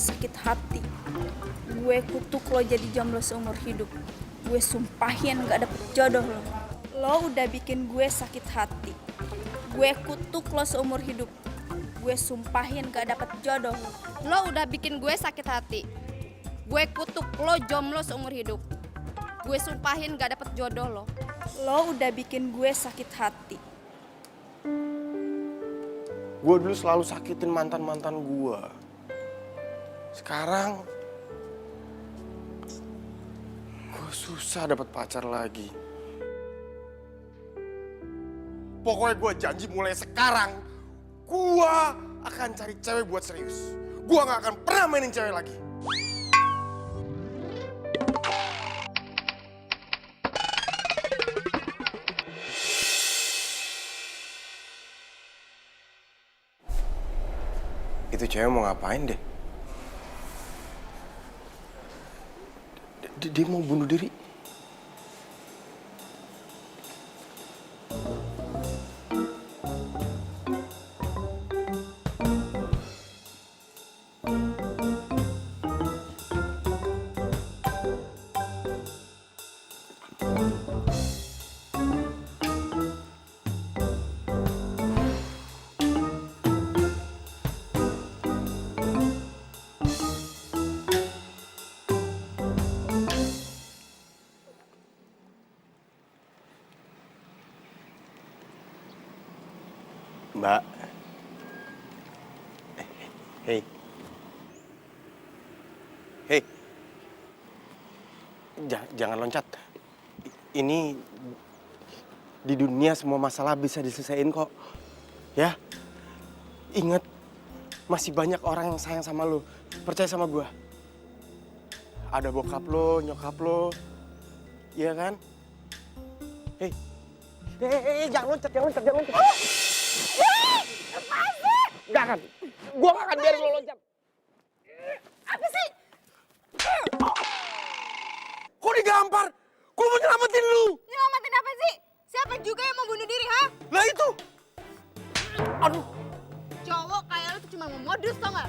sakit hati. Gue kutuk lo jadi jomblo seumur hidup. Gue sumpahin gak dapet jodoh lo. Lo udah bikin gue sakit hati. Gue kutuk lo seumur hidup. Gue sumpahin gak dapet jodoh lo. Lo udah bikin gue sakit hati. Gue kutuk lo jomblo seumur hidup. Gue sumpahin gak dapet jodoh lo. Lo udah bikin gue sakit hati. Gue dulu selalu sakitin mantan-mantan gue. Sekarang gue susah dapet pacar lagi. Pokoknya gue janji mulai sekarang gue akan cari cewek buat serius. Gue gak akan pernah mainin cewek lagi. Itu cewek mau ngapain deh? Dia mau bunuh diri. Mbak. Hei. Hei. Jangan loncat. Ini di dunia semua masalah bisa diselesaikan kok. Ya. Ingat, masih banyak orang yang sayang sama lu. Percaya sama gua. Ada bokap lo, nyokap lo. Iya kan? Hei. Hei, jangan loncat. Gak akan. Gua gak akan biarin lo loncat. Apa sih? Kok digampar? Gua mau nyelamatin lu. Nyelamatin apa sih? Siapa juga yang mau bunuh diri, ha? Lah itu. Aduh. Cowok kayak lo tuh cuma mau modus, tau gak?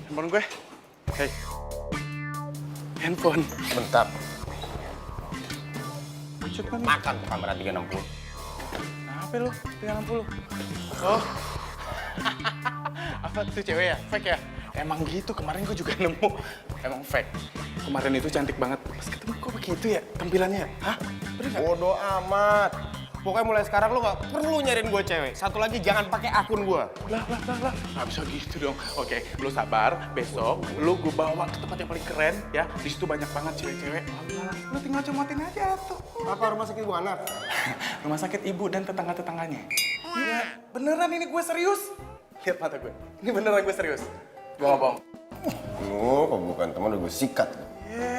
Handphone gue. Hei. Handphone. Bentar. Cut kan. Makan tuh kamera 360. Apa lu? 360. Oh. Apa tuh cewek ya? Fake ya? Emang gitu, kemarin gue juga nemu. Emang fake. Kemarin itu cantik banget. Pas ketemu kok begitu ya tampilannya? Hah? Bener gak? Bodoh amat. Pokoknya mulai sekarang lo gak perlu nyariin gue cewek. Satu lagi, jangan pakai akun gue. Lah. Nggak bisa gitu dong. Oke, lu sabar. Besok lu gue bawa ke tempat yang paling keren ya. Di situ banyak banget cewek-cewek. Lu tinggal comotin aja tuh. Apa rumah sakit ibu anak? Rumah sakit ibu dan tetangga-tetangganya. Iya, beneran ini gue serius. Lihat mata gue. Ini beneran gue serius. Gue nggak bohong. Kok bukan teman udah gue sikat.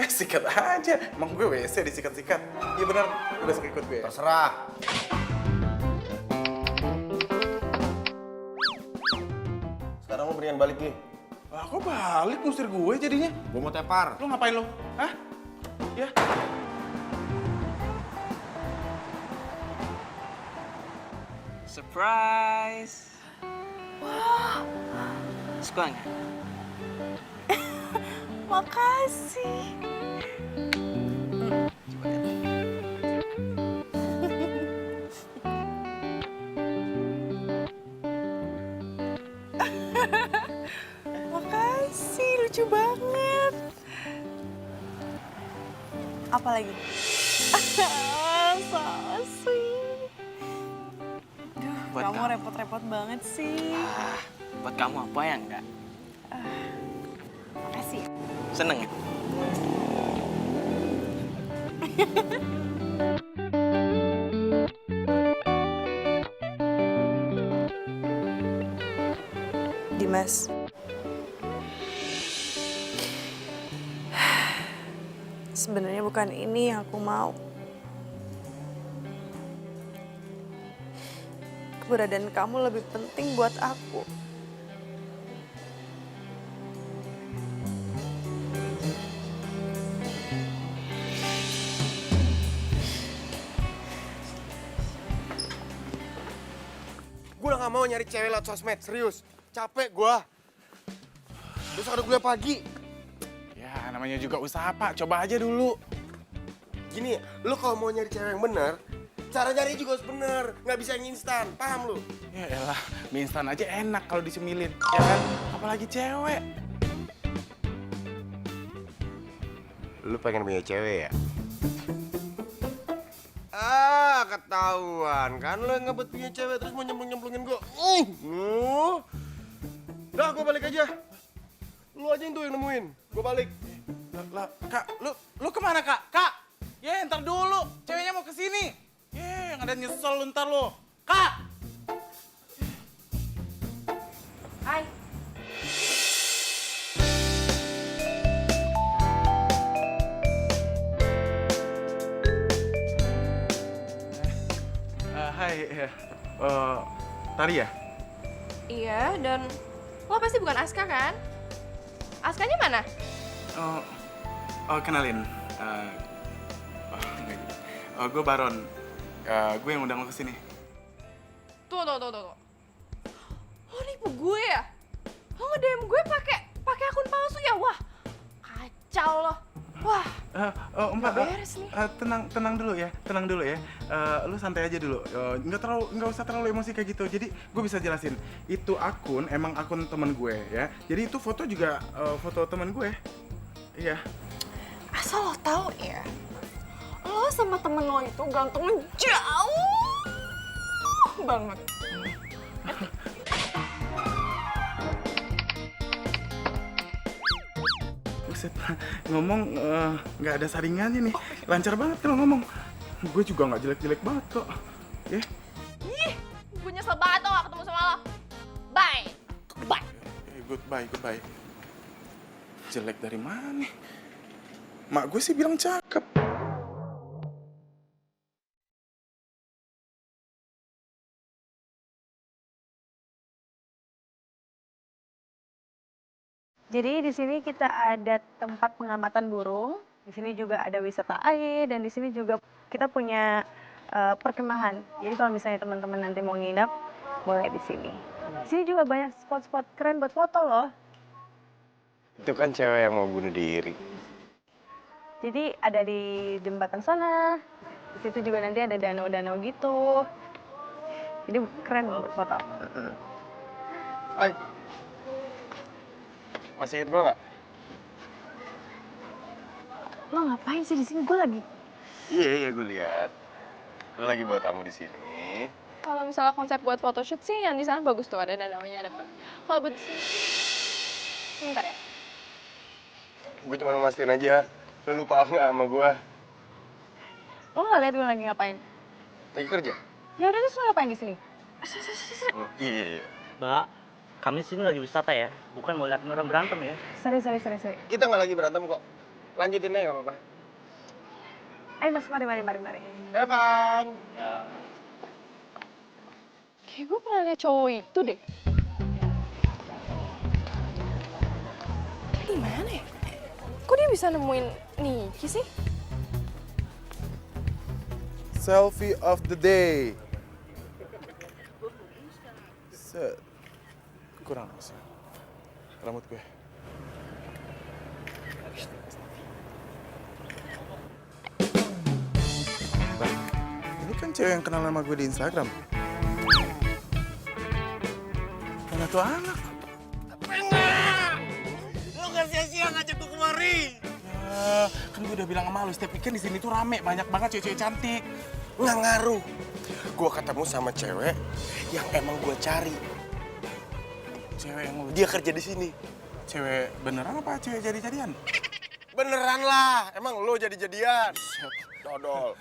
Sikat aja. Emang gue WC disikat-sikat. Iya bener, udah ikut gue. Terserah. Sekarang lo mendingan balik nih. Lah kok balik ngusir gue jadinya? Gue mau tepar. Lu ngapain lu? Hah? Ya? Surprise! Wah, Suka nggak? makasih. Makasih, lucu banget. Apa lagi? So sweet. Duh, Buat kamu kamu. repot-repot banget sih. Buat kamu apa ya enggak? Makasih. Seneng ya? Dimas. Sebenarnya bukan ini yang aku mau. Keberadaan kamu lebih penting buat aku. Gue udah gak mau nyari cewek lewat sosmed, serius. Capek gue. Besok ada kuliah pagi. Ya, namanya juga usaha, Pak. Coba aja dulu. Gini, lu kalau mau nyari cewek yang bener, cara nyari juga harus bener. Nggak bisa yang instan, paham lu? Ya elah, mie instan aja enak kalau disemilin, ya kan? Apalagi cewek. Lu pengen punya cewek ya? Ah, ketahuan kan lu yang ngebet punya cewek terus mau nyemplung-nyemplungin gue. Udah, gue balik aja. Lu aja yang tuh yang nemuin. Gue balik. Lah, Kak, lu kemana, Kak? Kak! Ya, ntar dulu. Ceweknya mau kesini. Ya, yang ada nyesel lu ntar lu. Kak! Hai. Hai, Tari ya? Iya, dan lo pasti bukan Aska kan? Askanya mana? Kenalin. Gue Baron. Gue yang undang lo kesini. Tuh. Lo nipu gue ya? Lo nge-DM gue pakai akun palsu ya? Wah, kacau lo. Wah, Mbak, beres nih. tenang dulu ya, lu santai aja dulu. Nggak usah terlalu emosi kayak gitu. Jadi gue bisa jelasin. Itu akun emang akun teman gue ya. Jadi itu foto juga foto teman gue. Iya. Asal lo tahu ya, lo sama temen lo itu gantengnya jauh banget. Buset, ngomong nggak ada saringannya nih. Lancar banget kalau ngomong. Gue juga nggak jelek-jelek banget kok. Ya. Ih, gue nyesel banget tau gak ketemu sama lo. Bye. Bye. Goodbye. Jelek dari mana? Mak gue sih bilang cakep. Jadi di sini kita ada tempat pengamatan burung, di sini juga ada wisata air, dan di sini juga kita punya perkemahan. Jadi kalau misalnya teman-teman nanti mau nginep, boleh di sini. Di sini juga banyak spot-spot keren buat foto loh. Itu kan cewek yang mau bunuh diri. Jadi ada di jembatan sana, di situ juga nanti ada danau-danau gitu. Jadi keren buat foto. Hai. Masih inget gue nggak? Lo ngapain sih di sini? Gue lagi. Iya, gue lihat. Lo lagi buat tamu di sini. Kalau misalnya konsep buat photoshoot sih yang di sana bagus tuh, ada danaunya, ada. Kalau buat di sini, bentar ya. Gue cuma mastiin aja. Lo lupa nggak sama gue? Lo nggak lihat gue lagi ngapain? Lagi kerja? Ya udah terus lo ngapain di sini? Iya. Mbak, kami sini lagi wisata ya, bukan mau lihat orang berantem ya. Sorry. Kita nggak lagi berantem kok. Lanjutin aja nggak apa-apa. Ayo mas, mari. Evan. Ya. Kayak gue pernah lihat cowok itu deh. Di mana ya? Kok dia bisa nemuin Niki sih? Selfie of the day. Set. Kurang sih. Rambut gue. Bang, ini kan cewek yang kenal nama gue di Instagram. Mana tuh anak? Lo nggak sia-sia ngajak gue kemari. Ya, kan gue udah bilang sama lu, setiap weekend di sini tuh rame, banyak banget cewek-cewek cantik. Nggak ngaruh. Gue ketemu sama cewek yang emang gue cari. Cewek yang lu... Dia kerja di sini. Cewek beneran apa cewek jadi-jadian? Beneran lah. Emang lo jadi-jadian. Dodol.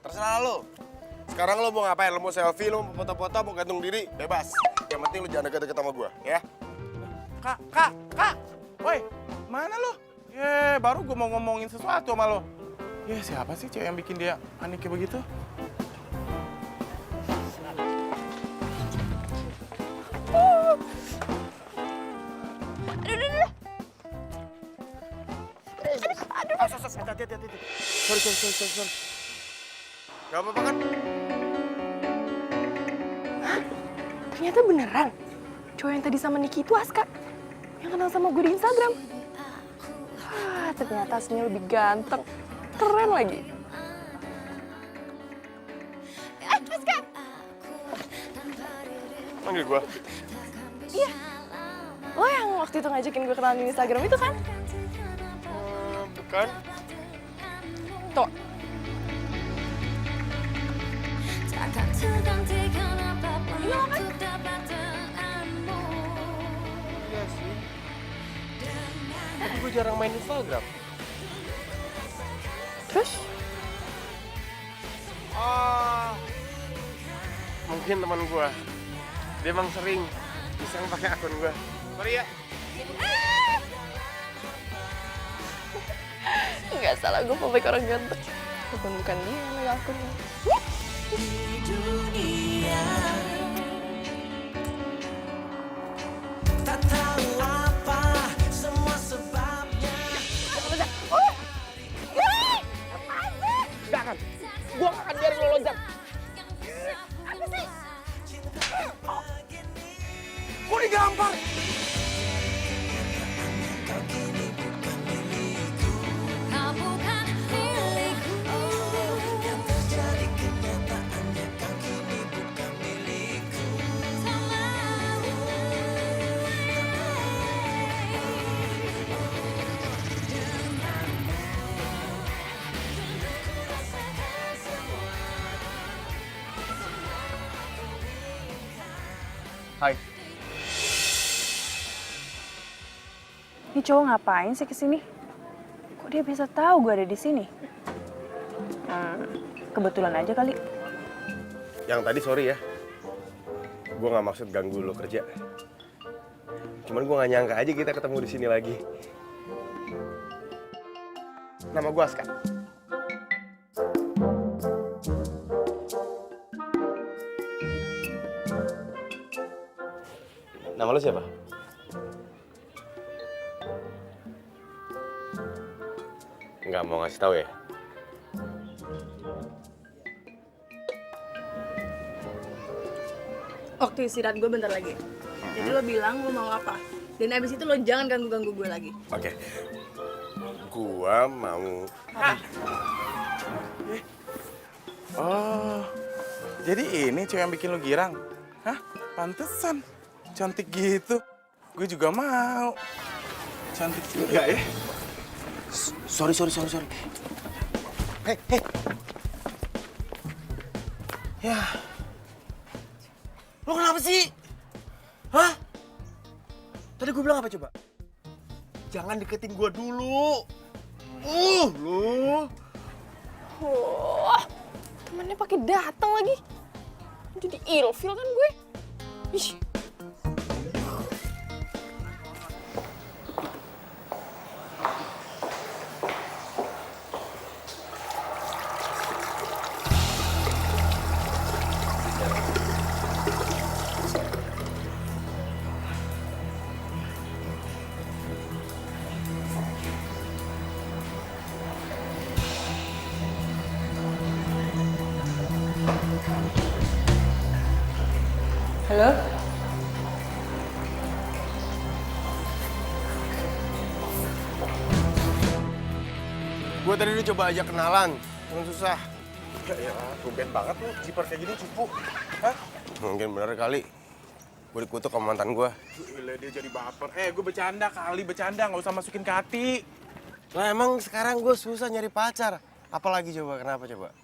Terserah lo. Sekarang lo mau ngapain? Lo mau selfie, lo mau foto-foto, mau gantung diri? Bebas. Yang penting lo jangan deket-deket sama gue, ya? Kak! Woi, mana lo? Ye, baru gue mau ngomongin sesuatu sama lo. Ya, siapa sih cewek yang bikin dia panik kayak begitu? Hati-hati. Sorry. Gak apa-apa kan? Ternyata beneran. Cowok yang tadi sama Niki itu Aska. Yang kenal sama gue di Instagram. Ternyata aslinya lebih ganteng. Keren lagi. Aska! Manggil gua. Iya. Lo yang waktu itu ngajakin gue kenalan di Instagram itu kan? Bukan. Tuh. Ini lo kan? Iya sih. Tapi gue jarang main Instagram. Terus? Mungkin teman gua. Dia emang sering iseng pakai akun gua. Sorry ya. Nggak salah, gue mau baik orang ganteng. Walaupun bukan dia yang megang akunnya. Jangan. Gua gak akan biarin lo loncat. Apa sih? Gua digampar. Hai. Ini cowok ngapain sih kesini? Kok dia bisa tahu gue ada di sini? Kebetulan aja kali. Yang tadi sorry ya. Gua nggak maksud ganggu lo kerja. Cuman gua nggak nyangka aja kita ketemu di sini lagi. Nama gua Aska. Nama lo siapa? Nggak mau ngasih tahu ya? Waktu istirahat gue bentar lagi. Jadi lo bilang lo mau apa. Dan abis itu lo jangan ganggu-ganggu gue lagi. Oke. Gua mau... Oh, jadi ini cewek yang bikin lo girang? Hah? Pantesan. Cantik gitu. Gue juga mau. Cantik juga ya. Sorry. Hei. Ya. Lo kenapa sih? Hah? Tadi gue bilang apa coba? Jangan deketin gue dulu. Lu. Wah, temennya pakai datang lagi. Jadi ilfil kan gue. Ih. Halo? Gue tadi udah coba ajak kenalan, cuman susah. Ya, tumben banget lu, jiper kayak gini cupu. Hah? Mungkin bener kali. Gue dikutuk sama mantan gue. Gila, dia jadi baper. Gue bercanda kali, nggak usah masukin ke hati. Lah emang sekarang gue susah nyari pacar. Apalagi coba, kenapa coba?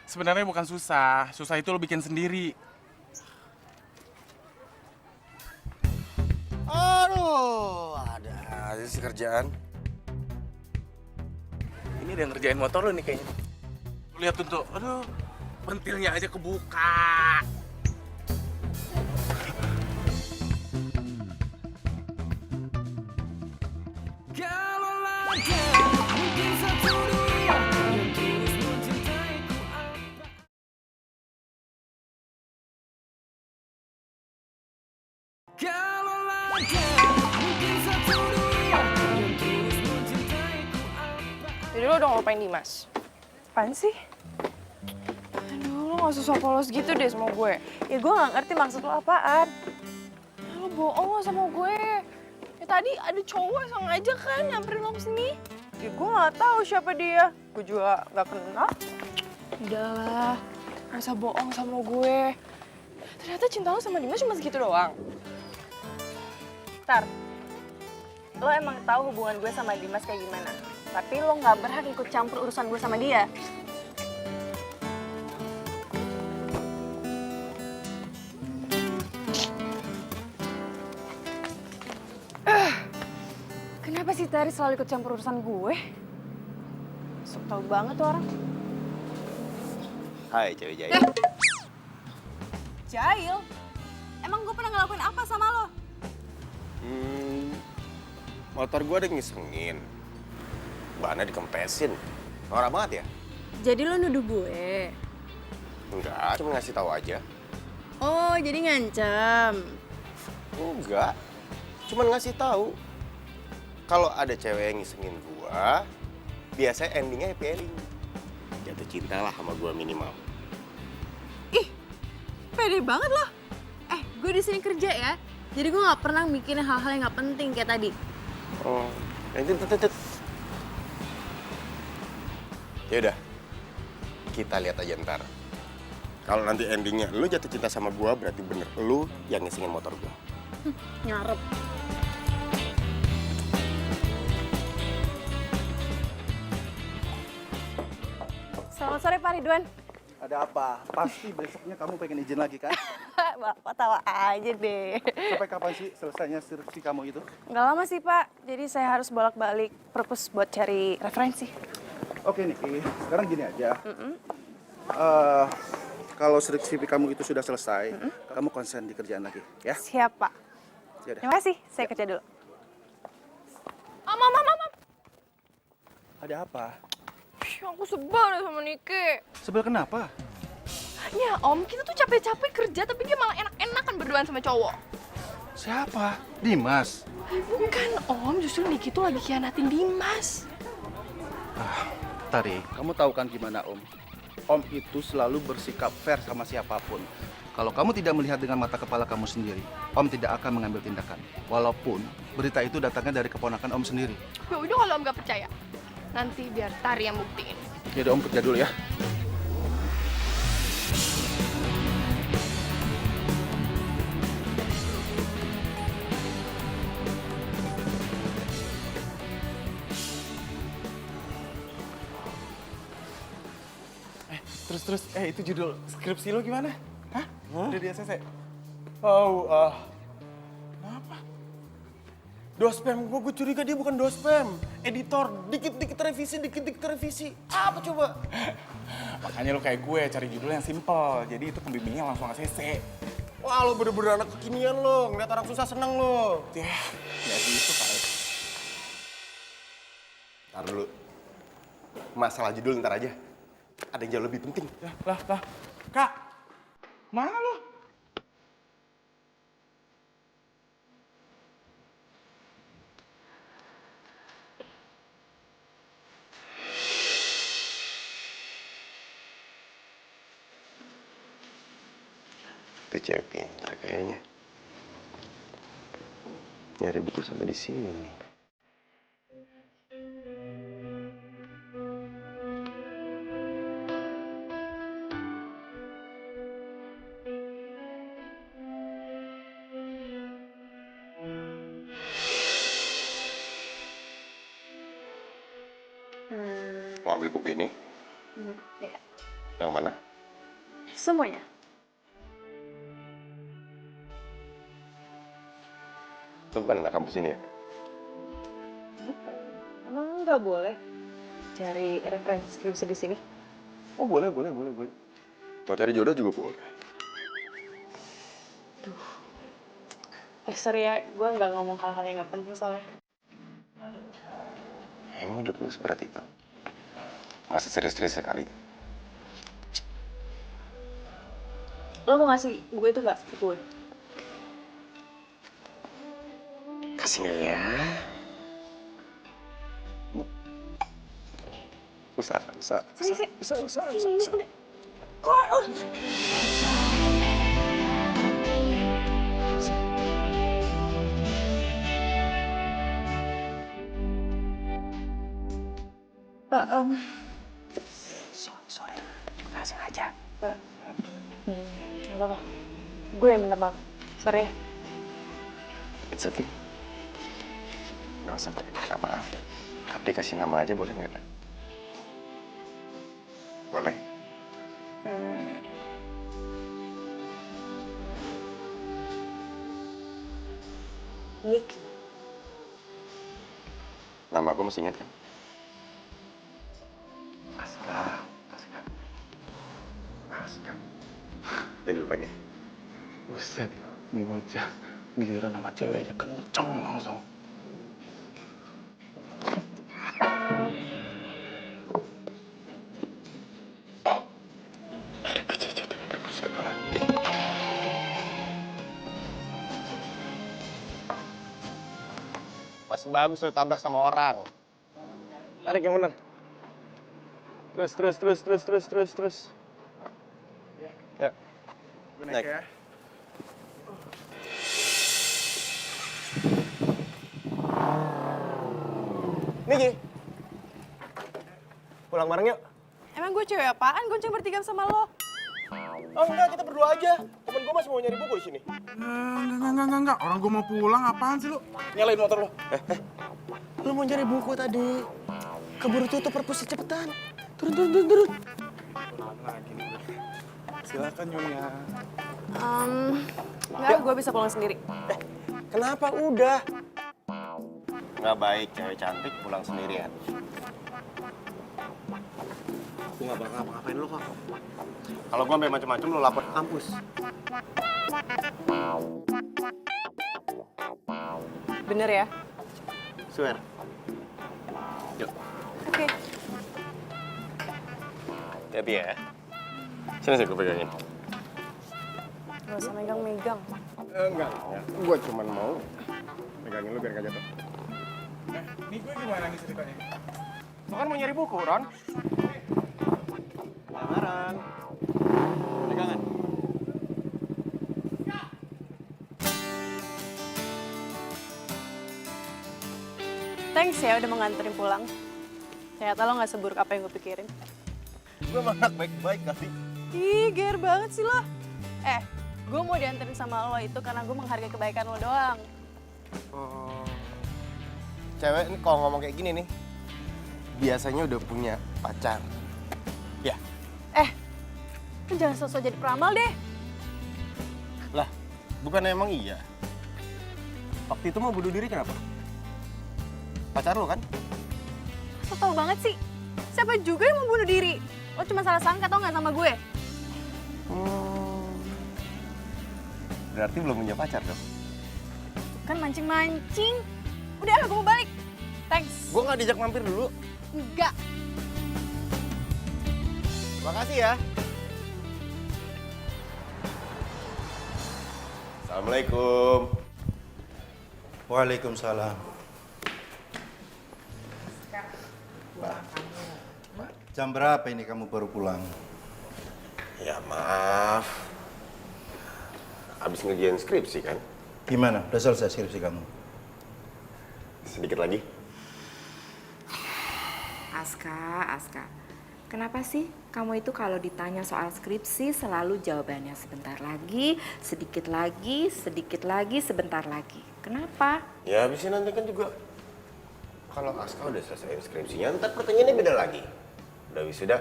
Sebenarnya bukan susah itu lo bikin sendiri. Aduh, ada aja sih kerjaan. Ini ada yang ngerjain motor lo nih kayaknya. Lu lihat tuh, aduh, pentilnya aja kebuka. Jadi lo udah ngelupain Dimas? Apaan sih? Aduh, lo gak usah polos gitu deh sama gue. Ya gue nggak ngerti maksud lo apaan. Lo bohong lo sama gue. Ya tadi ada cowok sengaja kan nyamperin lo kesini. Ya gue nggak tahu siapa dia. Gue juga nggak kenal. Udahlah, gak usah bohong sama gue. Ternyata cinta lo sama Dimas cuma segitu doang. Tar, lo emang tahu hubungan gue sama Dimas kayak gimana. Tapi lo nggak berhak ikut campur urusan gue sama dia. Kenapa sih Tari selalu ikut campur urusan gue? Sok tau banget tuh orang. Hai cewek jahil. Jahil? Emang gue pernah ngelakuin apa sama lo? Motor gue ada ngisengin. Bannya dikempesin. Norak banget ya? Jadi lo nuduh gue? Enggak, cuma ngasih tahu aja. Oh, jadi ngancam. Enggak, cuma ngasih tahu. Kalau ada cewek yang ngisengin gua, biasanya endingnya happy ending. Jatuh cinta lah sama gua minimal. Pede banget lo. Gue di sini kerja ya. Jadi gue nggak pernah mikirin hal-hal yang nggak penting kayak tadi. Oh, itu. Ya udah, kita lihat aja ntar. Kalau nanti endingnya lu jatuh cinta sama gua, berarti bener lu yang ngisengin motor gua. Nyarep. Selamat sore Pak Ridwan. Ada apa? Pasti besoknya kamu pengen izin lagi kan? Bapak tawa aja deh. Sampai kapan sih selesainya skripsi kamu itu? Nggak lama sih Pak, jadi saya harus bolak-balik perpus buat cari referensi. Oke Niki, sekarang gini aja. Kalau skripsi kamu itu sudah selesai, kamu konsen di kerjaan lagi, ya? Siap Pak. Yaudah. Terima kasih, saya kerja dulu. Am. Ada apa? Aku sebel deh sama Niki. Sebel kenapa? Ya Om, kita tuh capek-capek kerja tapi dia malah enak-enakan berduaan sama cowok. Siapa? Dimas. Bukan Om, justru Niki tuh lagi khianatin Dimas. Tari, kamu tahu kan gimana Om? Om itu selalu bersikap fair sama siapapun. Kalau kamu tidak melihat dengan mata kepala kamu sendiri, Om tidak akan mengambil tindakan. Walaupun berita itu datangnya dari keponakan Om sendiri. Ya udah kalau Om gak percaya, nanti biar Tari yang buktiin. Yaudah Om kerja dulu ya. Terus, itu judul skripsi lo gimana? Hah? Udah di ACC? Oh, apa? Dospem, gue curiga dia bukan dospem. Editor, dikit-dikit revisi. Apa coba? Makanya lo kayak gue, cari judul yang simple. Jadi itu pembimbingnya langsung ACC. Wah, lo bener-bener anak kekinian lo. Ngeliat orang susah seneng lo. Ya gitu kali. Ntar dulu. Masalah judul ntar aja. Ada yang jauh lebih penting. Lah. Kak, mana lo? Itu cewek pintar kayaknya. Nyari buku sampai di sini nih. Mau ambil buku ini? Ya. Yang mana? Semuanya. Itu bukan anak kampus ini ya? Emang nggak boleh cari referensi skripsi di sini? Oh boleh. Mau cari jodoh juga boleh. Sorry ya, gue nggak ngomong hal-hal yang nggak penting soalnya. Emang hidup lu seperti itu? Masa serius-serius sekali? Lo mau ngasih gue itu nggak ke gue? Kasih ya. Usaha. Sini. Sorry. Nggak sengaja. Nggak apa-apa. Gue yang minta maaf. Sorry. It's okay. Nggak usah minta maaf. Tapi kasih nama aja boleh nggak? Boleh. Nick. Nama aku masih ingat kan? Aska. Jadi lupa ya? Buset, ini bocah. Giliran nama ceweknya kenceng langsung. Masih bagus lu tabrak sama orang. Tarik yang bener. Terus. Ya. Gue naik ya. Niki. Pulang bareng yuk. Emang gue cewek apaan gonceng bertiga sama lo? Oh enggak, kita berdua aja. Temen gue masih mau nyari buku di sini. Enggak. Orang gue mau pulang, apaan sih lu? Nyalain motor lo. Lu mau nyari buku tadi. Keburu tutup perpusnya cepetan. Turun. Silakan Nyonya. Enggak, gue bisa pulang sendiri. Kenapa? Udah. Nggak baik cewek cantik pulang sendirian. Aku nggak bakal ngapa-ngapain lo kok. Kalau gue sampai macam-macam lo lapor ke kampus. Bener ya? Swear. Yuk. Oke. Hati ya. Sini gue pegangin. Gak usah megang-megang. Enggak. Gue cuma mau pegangin lo biar gak jatuh. Ini gue gimana nih ceritanya? Lo kan mau nyari buku, Ron? Lamaran. Pegangan. Thanks ya udah mau nganterin pulang. Ternyata lo gak seburuk apa yang gue pikirin. Gue mah anak baik-baik gak sih? Ih, ger banget sih lo. Gue mau dianterin sama lo itu karena gue menghargai kebaikan lo doang. Cewek ini kalau ngomong kayak gini nih, biasanya udah punya pacar. Ya? Lo jangan sosok jadi peramal deh. Lah, bukan emang iya? Waktu itu mau bunuh diri kenapa? Pacar lo kan? Lo tau banget sih. Siapa juga yang mau bunuh diri? Lo cuma salah sangka tau gak sama gue? Berarti belum punya pacar dong? Kan mancing-mancing. Udah, gue mau balik. Thanks. Gue nggak dijak mampir dulu. Enggak. Makasih ya. Assalamualaikum. Waalaikumsalam. Jam berapa ini kamu baru pulang? Ya maaf. Abis ngerjain skripsi kan? Gimana? Udah selesai skripsi kamu? Sedikit lagi. Aska, kenapa sih kamu itu kalau ditanya soal skripsi selalu jawabannya sebentar lagi, sedikit lagi, sebentar lagi. Kenapa? Ya abisnya nanti kan juga kalau Aska udah selesai skripsinya, ntar pertanyaannya beda lagi. Udah wisuda,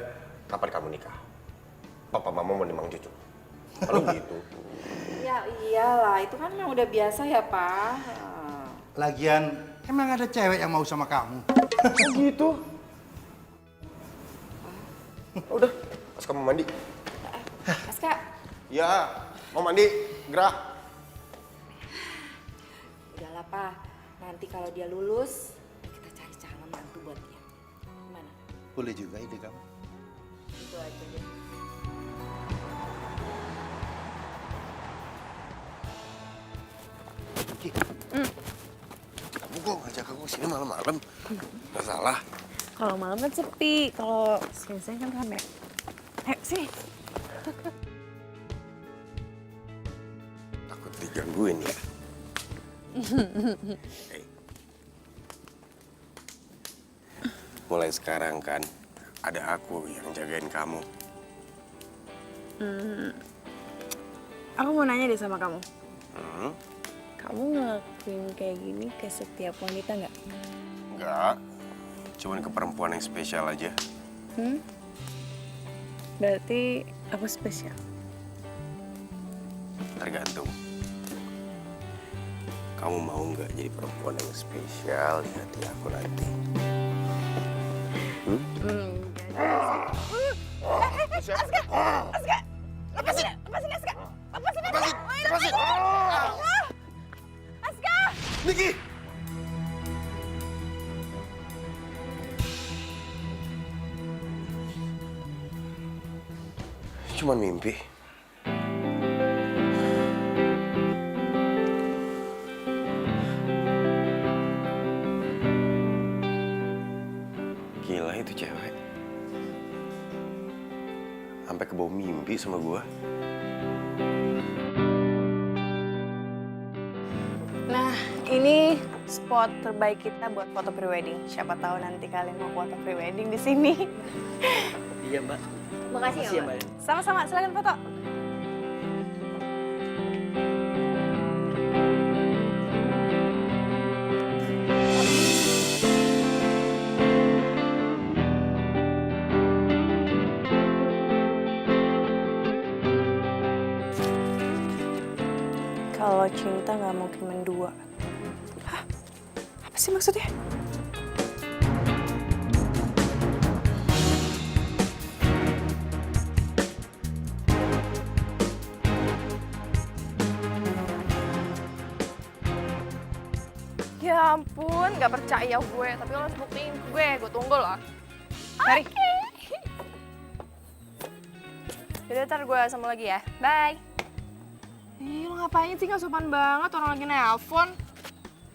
kapan kamu nikah? Papa mama mau nimang cucu. Kalau gitu. Ya iyalah, itu kan memang udah biasa ya, Pak. Lagian, emang ada cewek yang mau sama kamu? Oh gitu? Udah, Aska mau mandi. Aska, Ya, mau mandi, gerak. udahlah, Pak. Nanti kalau dia lulus, kita cari calon mantu buat dia. Gimana? Boleh juga ide kamu. Itu aja deh. Kamu kok ngajak aku sini malam-malam? Nggak salah. Kalau malam kan sepi, kalau siang-siang kan rame. Ayo, sini. Digangguin ya. Hey. Mulai sekarang kan ada aku yang jagain kamu. Aku mau nanya deh sama kamu. Hmm? Kamu ngelakuin kayak gini ke setiap wanita nggak? Enggak. Cuman ke perempuan yang spesial aja. Berarti aku spesial. Tergantung. Kamu mau nggak jadi perempuan yang spesial di hati aku nanti? Niki! Cuman mimpi. Gila itu cewek. Sampai kebawa mimpi sama gua. Nah, ini spot terbaik kita buat foto prewedding. Siapa tahu nanti kalian mau foto prewedding di sini. Iya, Mbak. Makasih Makasih ya, Mbak. Mbak. Sama-sama, silakan foto. Kalau cinta nggak mungkin mendua. Hah? Apa sih maksudnya? Ya ampun, gak percaya gue. Tapi lo harus buktiin ke gue tunggu loh. Mari. Yaudah, ntar gue sambung lagi ya. Bye. Ih, lo ngapain sih? Gak sopan banget, orang lagi nelpon.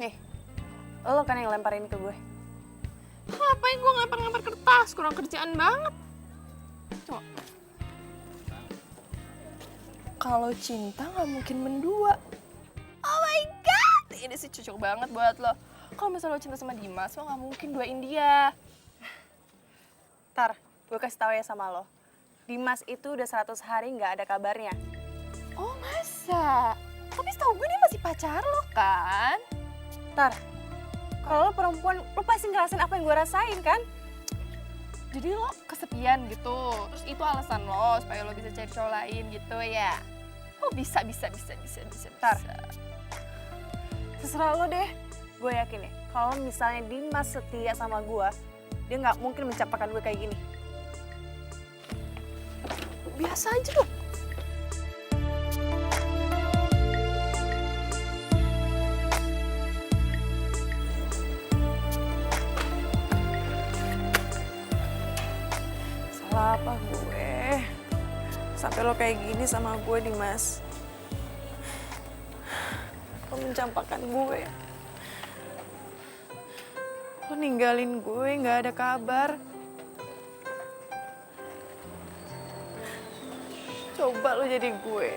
Nih, lo kan yang lempar ini ke gue. Ngapain gue ngelempar-ngelempar kertas? Kurang kerjaan banget. Coba. Kalau cinta gak mungkin mendua. Oh my god, ini sih cocok banget buat lo. Kalau misalnya lo cinta sama Dimas, lo gak mungkin duain dia. Tar, gue kasih tau ya sama lo. Dimas itu udah 100 hari nggak ada kabarnya. Oh masa? Tapi setahu gue dia masih pacar lo kan? Tar, kalau lo perempuan, lo pasti ngerasain apa yang gue rasain kan? Jadi lo kesepian gitu, terus itu alasan lo supaya lo bisa cari cowok lain gitu ya? Oh bisa. Tar, terserah lo deh. Gue yakin ya, kalau misalnya Dimas setia sama gue, dia nggak mungkin mencapakan gue kayak gini. Biasa aja dong. Salah apa gue? Sampai lo kayak gini sama gue, Dimas. Lo mencampakkan gue. Lo ninggalin gue, nggak ada kabar. Coba lo jadi gue.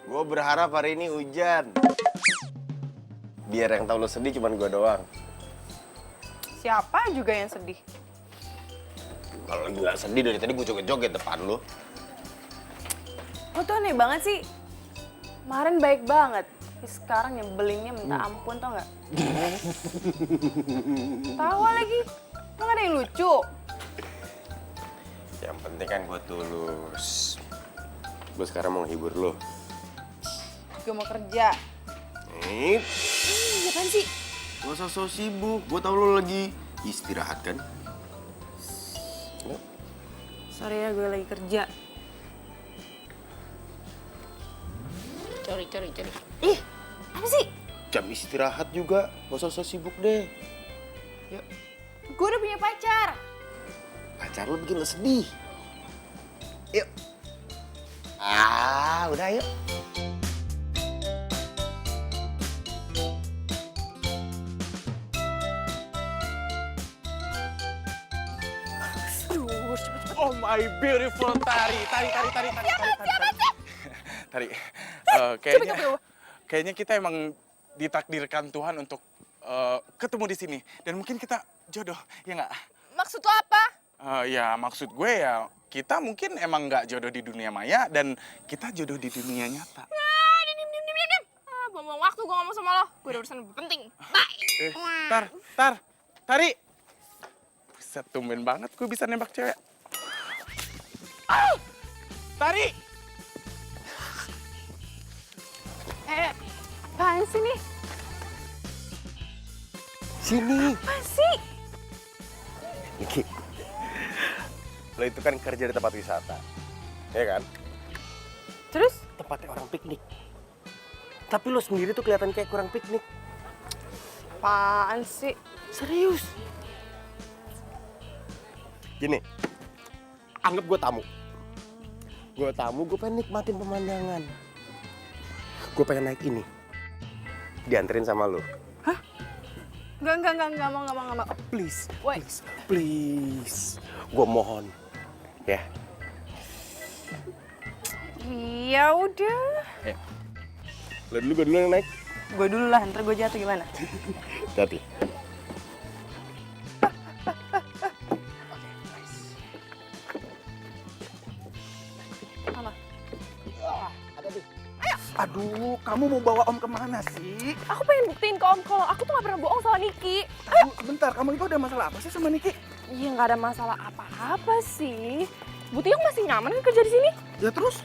Gue berharap hari ini hujan. Biar yang tahu lo sedih cuman gue doang. Siapa juga yang sedih? Kalau lagi nggak sedih dari tadi gue joget-joget depan lo. Lo tuh aneh banget sih. Kemarin baik banget. Tapi sekarang nyebelinnya minta ampun, tau nggak? Tawa lagi. Lo nggak ada yang lucu. Yang penting kan gue tulus. Gue sekarang mau hibur lo. Gue mau kerja. Nih, Apaan sih? gak usah so sibuk. Gue tau lo lagi istirahat kan? Sorry ya, gue lagi kerja. Cari. Ih, apa sih? Jam istirahat juga. Gak usah so sibuk deh. Gue udah punya pacar. Pacar lo bikin lo sedih. Yuk. Udah yuk. Aduh, cepet Oh my beautiful Tari. Tari, kayaknya kita emang ditakdirkan Tuhan untuk ketemu di sini. Dan mungkin kita jodoh, ya nggak? Maksud lo apa? Ya maksud gue ya, kita mungkin emang nggak jodoh di dunia maya dan kita jodoh di dunia nyata. Diam. Buang-buang waktu gue ngomong sama lo. Gue ada urusan lebih penting. Bye. Tari. Buset, tumben banget gue bisa nembak cewek. Tari! Apaan sih nih? Sini. Apaan sih? Niki, lo itu kan kerja di tempat wisata, ya kan? Terus? Tempatnya orang piknik. Tapi lo sendiri tuh kelihatan kayak kurang piknik. Apaan sih? Serius. Gini, anggap gue tamu. Gue pengen nikmatin pemandangan. Gue pengen naik ini. Dianterin sama lo. Enggak mau. Please, Woi. please. Gue mohon, ya. Iya udah. Lo dulu, gue dulu yang naik. Gue dulu lah, ntar gue jatuh gimana? Hati. Aduh, kamu mau bawa Om kemana sih? Aku pengen buktiin ke Om kalau aku tuh gak pernah bohong sama Niki. Bentar, kamu itu ada masalah apa sih sama Niki? Iya nggak ada masalah apa-apa sih. Butiyong masih nyaman kan kerja di sini? Ya terus?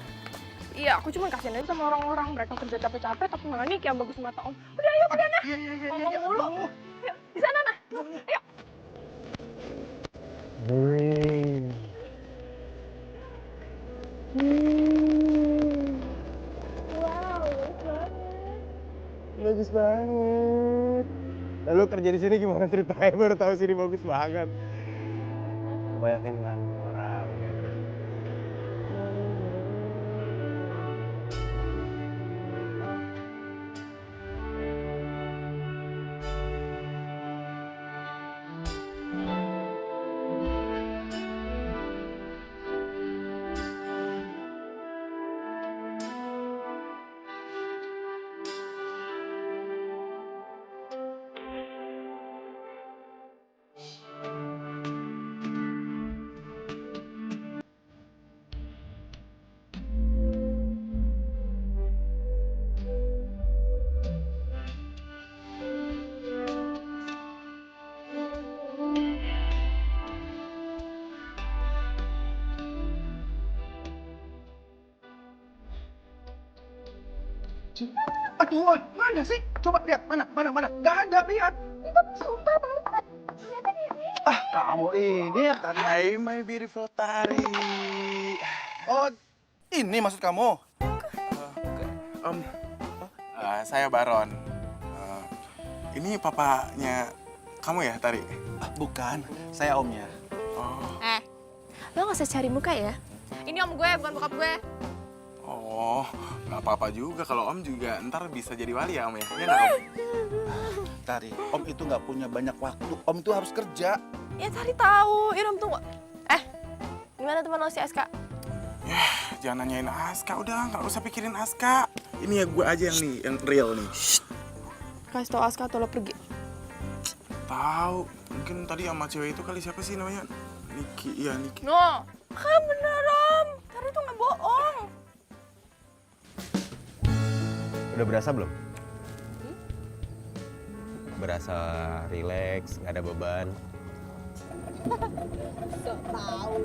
Iya, aku cuma kasihan aja sama orang-orang. Mereka kerja capek-capek tapi malah Niki yang bagus mata Om. Udah ayo, udah nah. Ngomong mulu. Yuk, di sana nah. Ayo. Bagus banget. Lalu kerja di sini gimana ceritanya? Baru tahu sini bagus banget. Banyakin nganggur orang. Aduh, mana sih? Coba lihat, mana? Gak ada, lihat. Sumpah banget. Kamu ini ya kan? Hai, my beautiful Tari. Oh, ini maksud kamu? Saya Baron. Ini papanya kamu ya, Tari? Bukan, saya omnya. Lo gak usah cari muka ya. Ini Om gue, bukan bokap gue. Oh, nggak apa-apa juga kalau Om juga ntar bisa jadi wali ya Om ya? Iya nggak Om? Tari, Om itu nggak punya banyak waktu. Om itu harus kerja. Ya Tari tahu. Ya Om tunggu. Gimana teman lo si Aska? Jangan nanyain Aska, udah nggak usah pikirin Aska. Ini ya gue aja yang real nih. Kasih tau Aska atau lo pergi. Tahu, mungkin tadi sama cewek itu kali, siapa sih namanya? Niki, iya Niki. No, kan bener Om. Tari tuh nggak bohong. Udah berasa belum? Berasa rileks, nggak ada beban. Sok tahu.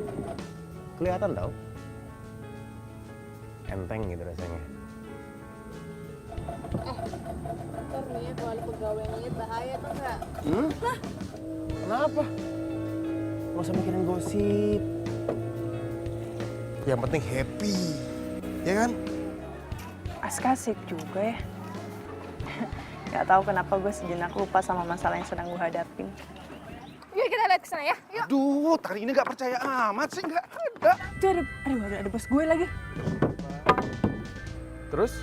Kelihatan tau. Enteng gitu rasanya. Ntar nih ya kalau pegawainya bahaya tuh enggak? Kenapa? Nggak usah mikirin gosip. Yang penting happy, ya kan? Aska asik juga ya. Gak tahu kenapa gue sejenak lupa sama masalah yang sedang gue hadapin. Yuk kita lihat ke sana ya. Yuk. Aduh, Tari ini nggak percaya amat sih, nggak ada. Tuh ada bos gue lagi. Terus?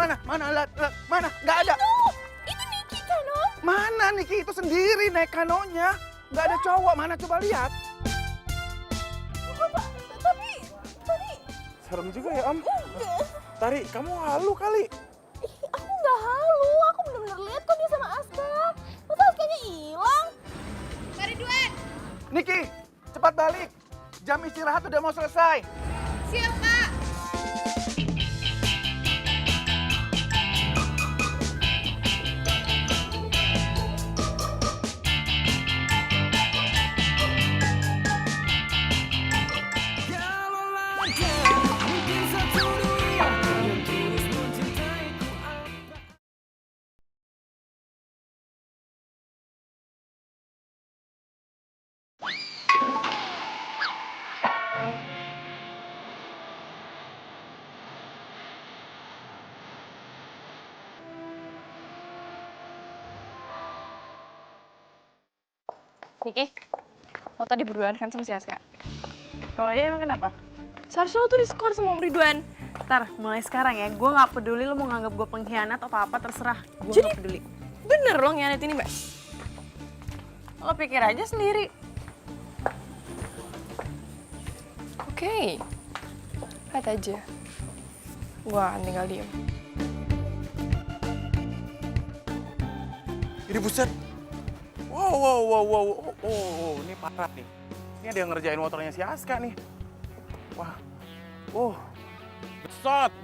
Mana? Mana alat? Mana? Nggak ada. Itu Niki kan Om? Mana Niki itu sendiri naik kanonya? Nggak ada cowok. Mana coba lihat. Tapi tadi Serem juga ya, Om. Tari, kamu halu kali. aku nggak halu, aku bener-bener lihat kok dia sama Aska. Masa Askanya hilang? Mari Duan. Niki, cepat balik. Jam istirahat udah mau selesai. Siap Pak. Niki, lo tadi berduaan kan sama si Aska? Kalau iya emang kenapa? Seharusnya lo tuh diskor sama Om Ridwan. Ntar, mulai sekarang ya, gue nggak peduli lo mau nganggap gue pengkhianat atau apa-apa, terserah. Gue Jadi- nggak peduli. Bener lo ngianat ini, Mbak? Lo pikir aja sendiri. Oke. Lihat aja. Gua akan tinggal diem. Ini buset. Wow. Oh, ini parah nih. Ini ada yang ngerjain motornya si Aska nih. Wah.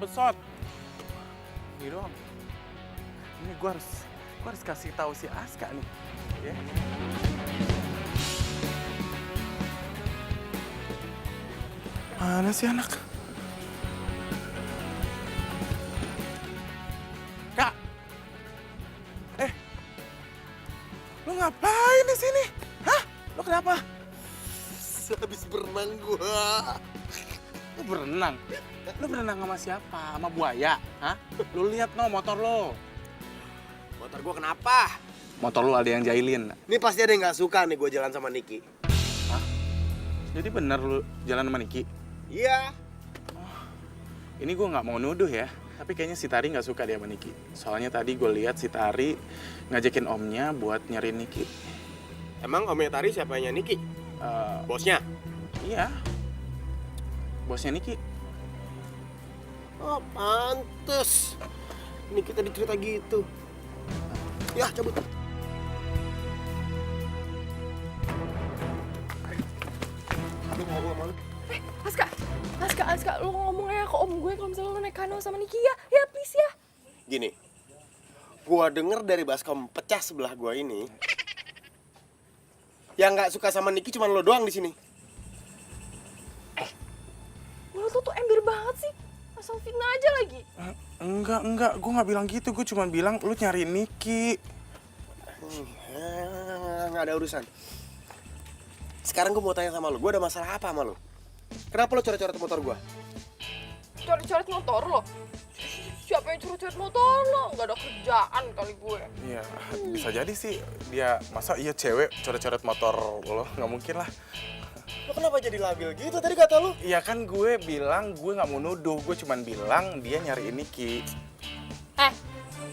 Besot. Ini doang. Ini gua harus kasih tahu si Aska nih. Ya. Mana sih anak? Kak. Lu ngapain di sini? Hah? Lu kenapa? Habis berenang gua. Lu berenang? Lu berenang sama siapa? Sama buaya? Hah? Lu lihat no motor lo. Motor gua kenapa? Motor lu ada yang jahilin. Ini pasti ada yang nggak suka nih gua jalan sama Niki. Hah? Jadi bener lu jalan sama Niki? Iya. Ini gue nggak mau nuduh ya, tapi kayaknya si Tari nggak suka dia sama Niki. Soalnya tadi gue lihat si Tari ngajakin omnya buat nyariin Niki. Emang omnya Tari siapa yang Niki? Bosnya? Iya, bosnya Niki. Oh, pantes. Niki tadi cerita gitu. Ya, cabut. Lu ngomong sama lu. Aska, lu ngomong aja ke om gue kalau misalnya lu naik kano sama Niki ya. Ya, please ya. Gini, gua denger dari baskom pecah sebelah gua ini, yang nggak suka sama Niki cuma lo doang di sini. Mulut lu tuh ember banget sih. Asal fitnah aja lagi. Enggak, gue nggak bilang gitu. Gue cuma bilang lu nyariin Niki. Nggak ada urusan. Sekarang gue mau tanya sama lo, gue ada masalah apa sama lo? Kenapa lo coret-coret motor gue? Coret-coret motor lo? Siapa yang coret-coret motor lo? Gak ada kerjaan kali gue. Iya, bisa jadi sih dia, masa iya cewek coret-coret motor lo? Nggak mungkin lah. Lo kenapa jadi labil gitu tadi kata lo? Iya kan gue bilang gue nggak mau nuduh, gue cuma bilang dia nyariin Niki.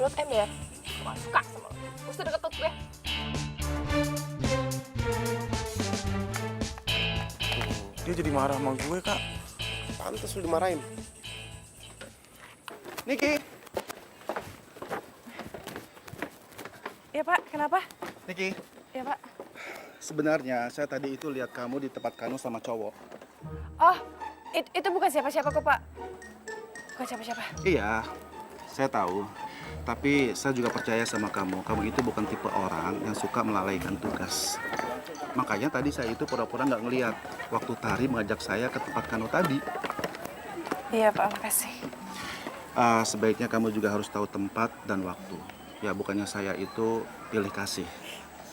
Lo ember. Gue gak suka sama lo. Gak usah deket gue. Dia jadi marah sama gue, Kak. Pantes lo dimarahin. Niki. Iya Pak, kenapa? Niki. Iya Pak. Sebenarnya saya tadi itu lihat kamu di tempat kanu sama cowok. Oh, itu bukan siapa-siapa kok Pak. Bukan siapa-siapa. Iya, saya tahu. Tapi saya juga percaya sama kamu. Kamu itu bukan tipe orang yang suka melalaikan tugas. Makanya tadi saya itu pura-pura nggak ngeliat waktu Tari mengajak saya ke tempat kanu tadi. Iya Pak, makasih. Sebaiknya kamu juga harus tahu tempat dan waktu. Ya bukannya saya itu pilih kasih.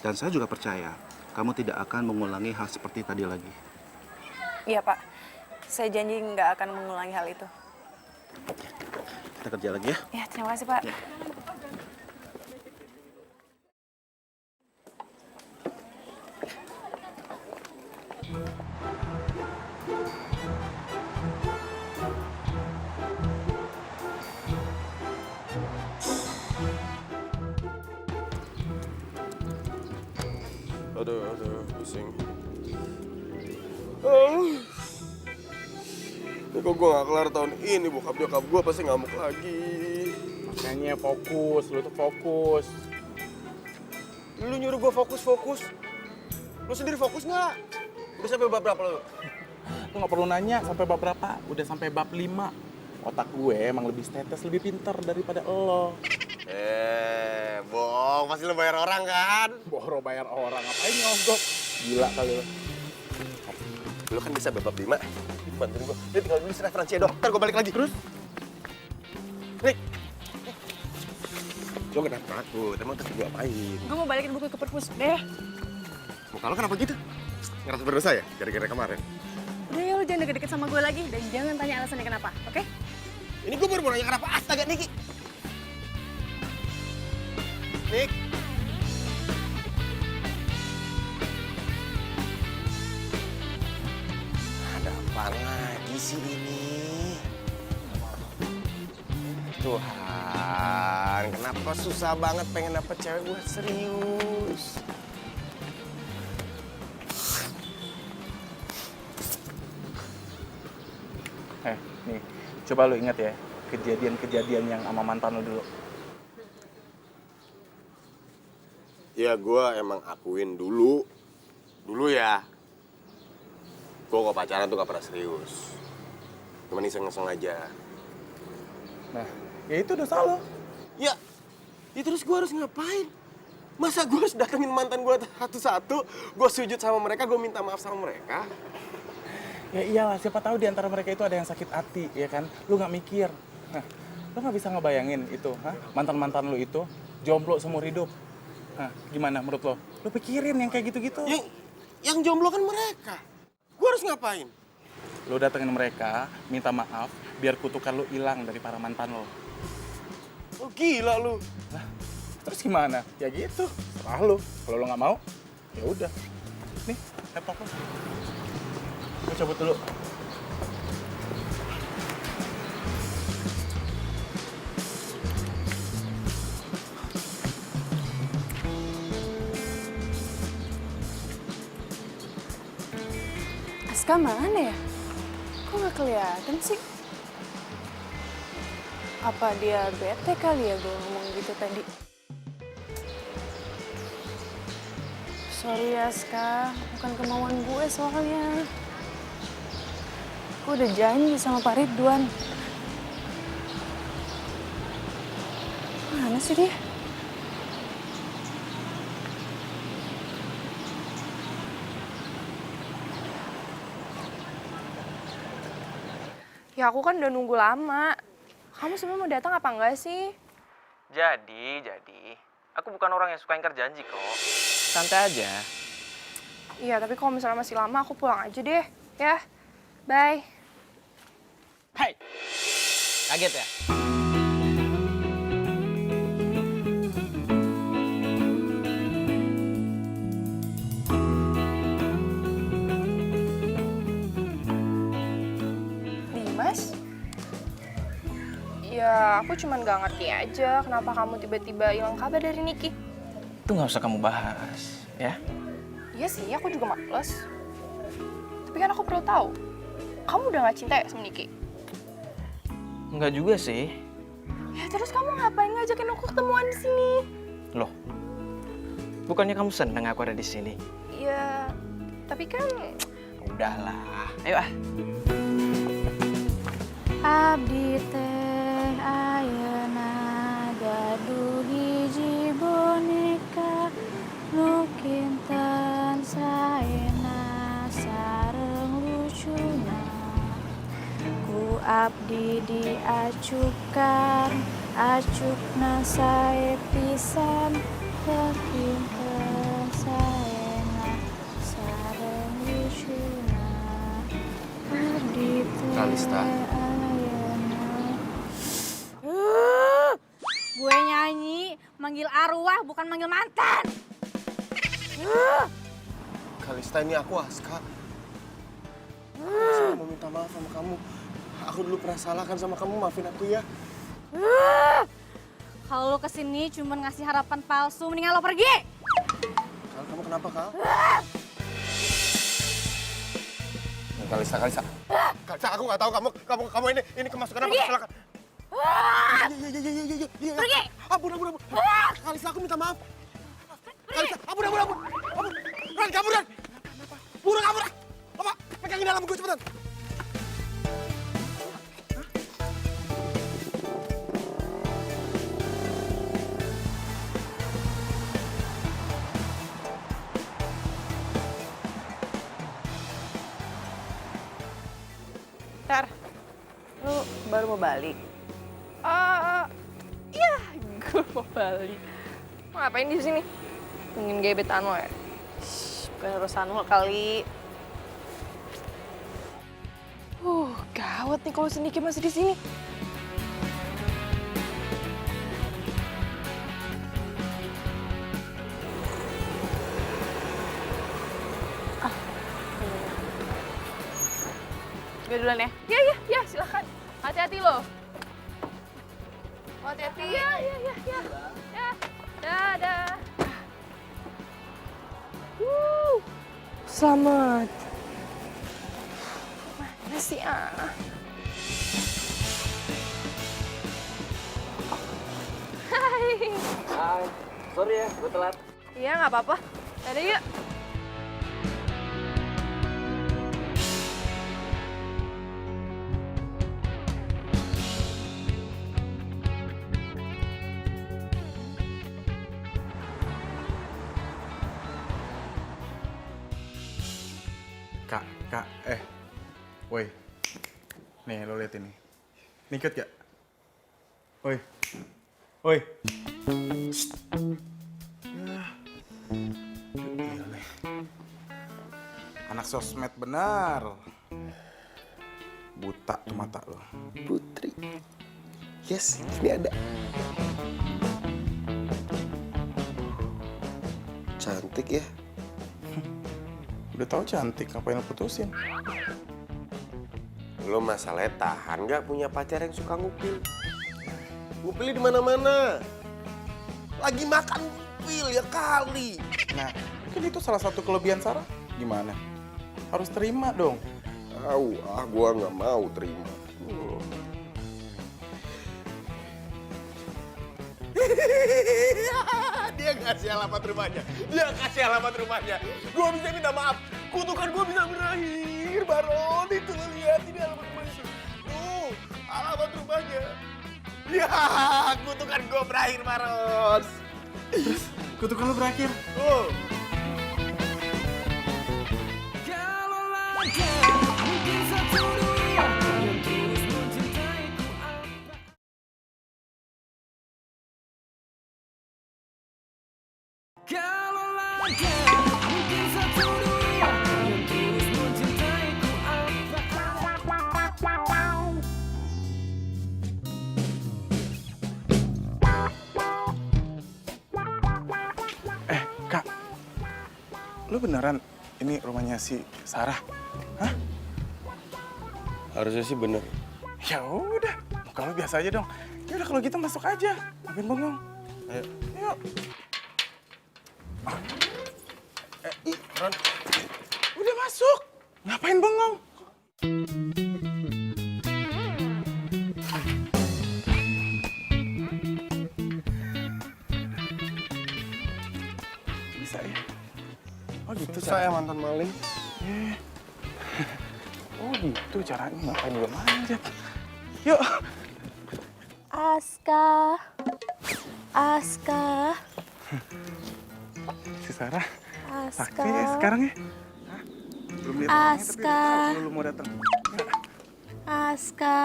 Dan saya juga percaya kamu tidak akan mengulangi hal seperti tadi lagi. Iya Pak, saya janji nggak akan mengulangi hal itu. Kita kerja lagi ya. Ya, terima kasih Pak. Ya. Aduh, pusing. Ini kok gue gak kelar tahun ini, bokap nyokap gue pasti ngamuk lagi. Makanya fokus, lu tuh fokus. Lu nyuruh gue fokus. Lu sendiri fokus nggak? Udah sampai bab berapa lu? Lu nggak perlu nanya sampai bab berapa, udah sampai bab 5. Otak gue emang lebih status, lebih pintar daripada lo. Bohong, pasti lu bayar orang kan? Boro bayar orang, ngapain nyogok? Gila kali lo. Lu kan bisa bab 5. Bantuin gue. Ini tinggal nulis referensi ya, Dok. Ntar gue balik lagi. Terus? Rik. Lu kenapa takut? Emang tadi gue apain? Gue mau balikin buku ke perpus deh. Muka lu kenapa gitu? Ngerasa berdosa ya? Gara-gara kemarin? Udah ya, lu jangan deket-deket sama gue lagi dan jangan tanya alasannya kenapa, oke? Ini gue baru mau nanya kenapa astaga, Niki. Nik. Ada apa lagi sih ini? Tuhan, kenapa susah banget pengen dapet cewek buat serius? Nih, coba lu ingat ya, kejadian-kejadian yang sama mantan lu dulu. Ya gue emang akuin dulu ya. Gue kok pacaran tuh gak pernah serius. Cuman iseng-iseng aja. Nah, ya itu dosa lo. Ya terus gue harus ngapain? Masa gue harus datengin mantan gue satu-satu, gue sujud sama mereka, gue minta maaf sama mereka? Ya iyalah, siapa tahu di antara mereka itu ada yang sakit hati, ya kan? Lu nggak mikir. Nah, lu nggak bisa ngebayangin itu, mantan-mantan lu itu jomblo seumur hidup. Nah, gimana menurut lo? Lu pikirin yang kayak gitu-gitu. Yang jomblo kan mereka. Gue harus ngapain? Lu datengin mereka, minta maaf, biar kutukan lu hilang dari para mantan lo. Oh gila lu. Lah, terus gimana? Ya gitu, serah lu. Kalau lu nggak mau, ya udah. Nih, laptop lu. Gue cabut dulu. Aska mana ya? Kok nggak kelihatan sih? Apa dia bete kali ya gue ngomong gitu tadi? Sorry Aska, bukan kemauan gue soalnya. Gue udah janji sama Pak Ridwan. Mana sih dia? Ya aku kan udah nunggu lama. Kamu sebenarnya mau datang apa enggak sih? Jadi, aku bukan orang yang suka ingkar janji kok. Santai aja. Iya, tapi kalau misalnya masih lama aku pulang aja deh. Ya, bye. Hai, kaget ya? Dimas? Ya, aku cuman gak ngerti aja kenapa kamu tiba-tiba hilang kabar dari Niki. Itu nggak usah kamu bahas, ya? Iya sih, aku juga males. Tapi kan aku perlu tahu, kamu udah gak cinta ya sama Niki? Enggak juga sih. Ya terus kamu ngapain ngajakin aku ketemuan di sini? Loh, bukannya kamu seneng aku ada di sini? Ya, tapi kan... Udahlah, ayo ah. Abdi teh ayeuna gaduh hiji boneka nu kinten saena sareng lucuna ku abdi diacukan acukna sae pisan teu kinten saena sareng lucuna abdi teh Kalista. Gue nyanyi, manggil arwah bukan manggil mantan. Kalista, ini aku Aska. Aku mau minta maaf sama kamu. Aku dulu pernah salah kan sama kamu, maafin aku ya. Kalau lo kesini cuma ngasih harapan palsu, mendingan lo pergi. Kal, kamu kenapa, Kal? Kalisa. Kalisa, aku nggak tahu kamu ini kemasukan apa? Silakan. Iya. Pergi. Ampun. Kalisa, aku minta maaf. Kalisa, ampun. Ran, kabur, Ran. Buruan kabur. Apa? Pegangin dalam gue cepetan. Tar, lu baru mau balik? Iya, gue mau balik. Lo ngapain di sini? Nungguin gebetan lo ya? Bukan urusan lo kali. Gawat nih kalau Sendiki masih di sini. Gue duluan ya. Ya, silakan. Hati-hati lo. Hati-hati. Ya. Dadah. Selamat. Mana sih Hai, sorry ya, gue telat. Iya, nggak apa-apa. Dadah yuk. Kak, woi. Nih, lo lihat ini. Nikut gak? Woi. Gila nih. Anak sosmed benar. Buta tuh mata lo. Putri. Yes, ini ada. Cantik ya. Udah tahu cantik, ngapain lo putusin? Lo masalahnya tahan nggak punya pacar yang suka ngupil? Ngupilnya di mana-mana. Lagi makan ngupil ya kali. Nah, kan itu salah satu kelebihan Sarah. Gimana? Harus terima dong. Gua nggak mau terima. Dia kasih alamat rumahnya. Gua bisa minta maaf. Kutukan gua bisa berakhir, Baron. Itu lo lihat ini alamat rumahnya. Tuh, alamat rumahnya. Ya, kutukan gua berakhir, Baron. Terus, kutukan lo berakhir? Oh. Kak, lo beneran ini rumahnya si Sarah? Hah? Harusnya sih bener. Ya udah, kalau biasa aja dong. Ya udah kalau gitu masuk aja. Ngapain bengong? Ayo. Yuk. Ron. Udah masuk. Ngapain bengong? Bisa ya? Oh gitu Saya mantan maling. Oh gitu caranya, ngapain gue manjat. Yuk. Aska. Si Sarah. Aska. Sakti ya sekarang ya? Hah? Belum lihat orangnya tapi udah tahu kalau lu mau datang. Aska.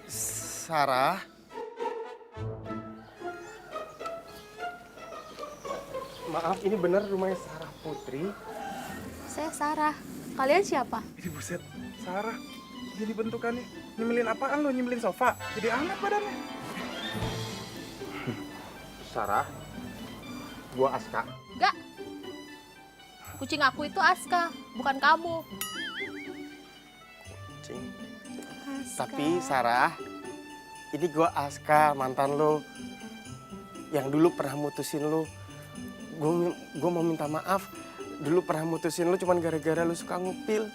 Sarah. Maaf, ini benar rumahnya Sarah Putri? Saya Sarah. Kalian siapa? Ini buset, Sarah. Jadi bentukannya. Nyemilin apaan lo? Nyemilin sofa? Jadi hangat badannya. Sarah, gua Aska. Enggak. Kucing aku itu Aska, bukan kamu. Kucing. Aska. Tapi Sarah, ini gua Aska, mantan lo. Yang dulu pernah mutusin lo. gue mau minta maaf. Dulu pernah mutusin lu cuman gara-gara lu suka ngupil.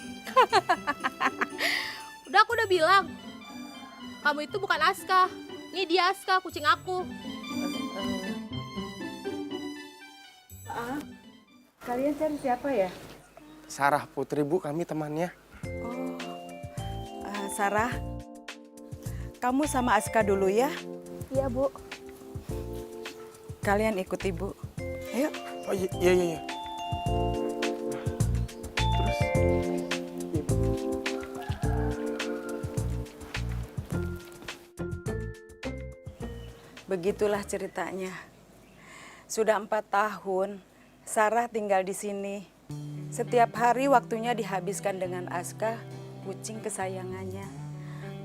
Udah aku udah bilang, kamu itu bukan Aska. Ini dia Aska, kucing aku. Kalian cari siapa ya? Sarah Putri, Bu, kami temannya. Sarah, kamu sama Aska dulu ya. Iya, Bu. Kalian ikut ibu. Ayo. Oh iya. Terus? Begitulah ceritanya. Sudah 4 tahun, Sarah tinggal di sini. Setiap hari waktunya dihabiskan dengan Aska, kucing kesayangannya.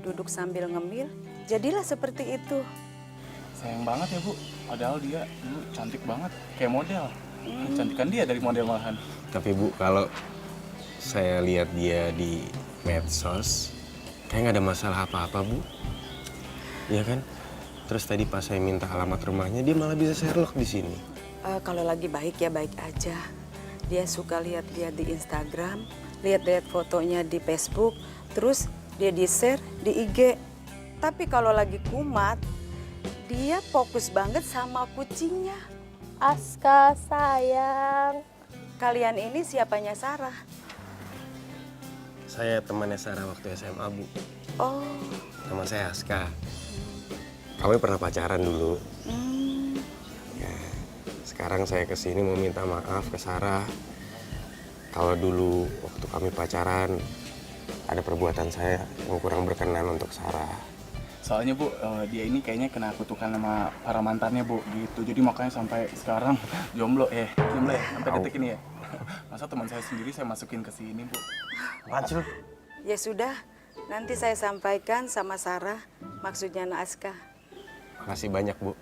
Duduk sambil ngemil, jadilah seperti itu. Sayang banget ya Bu, padahal dia dulu cantik banget, kayak model. Cantikan dia dari model malahan. Tapi Bu, kalau saya lihat dia di medsos, kayak nggak ada masalah apa-apa, Bu. Iya kan? Terus tadi pas saya minta alamat rumahnya, dia malah bisa Sherlock di sini. Kalau lagi baik ya baik aja. Dia suka lihat-lihat di Instagram, lihat-lihat fotonya di Facebook, terus dia di-share di IG. Tapi kalau lagi kumat, dia fokus banget sama kucingnya. Aska, sayang. Kalian ini siapanya Sarah? Saya temannya Sarah waktu SMA, Bu. Oh. Nama saya Aska. Kami pernah pacaran dulu. Ya, sekarang saya kesini mau minta maaf ke Sarah. Kalau dulu waktu kami pacaran, ada perbuatan saya yang kurang berkenan untuk Sarah. Soalnya Bu, dia ini kayaknya kena kutukan sama para mantannya Bu, gitu. Jadi makanya sampai sekarang jomblo ya, sampai detik ini ya. Masa teman saya sendiri saya masukin ke sini Bu. Apaan sih lu? Ya sudah, nanti saya sampaikan sama Sarah maksudnya Aska. Makasih banyak, Bu.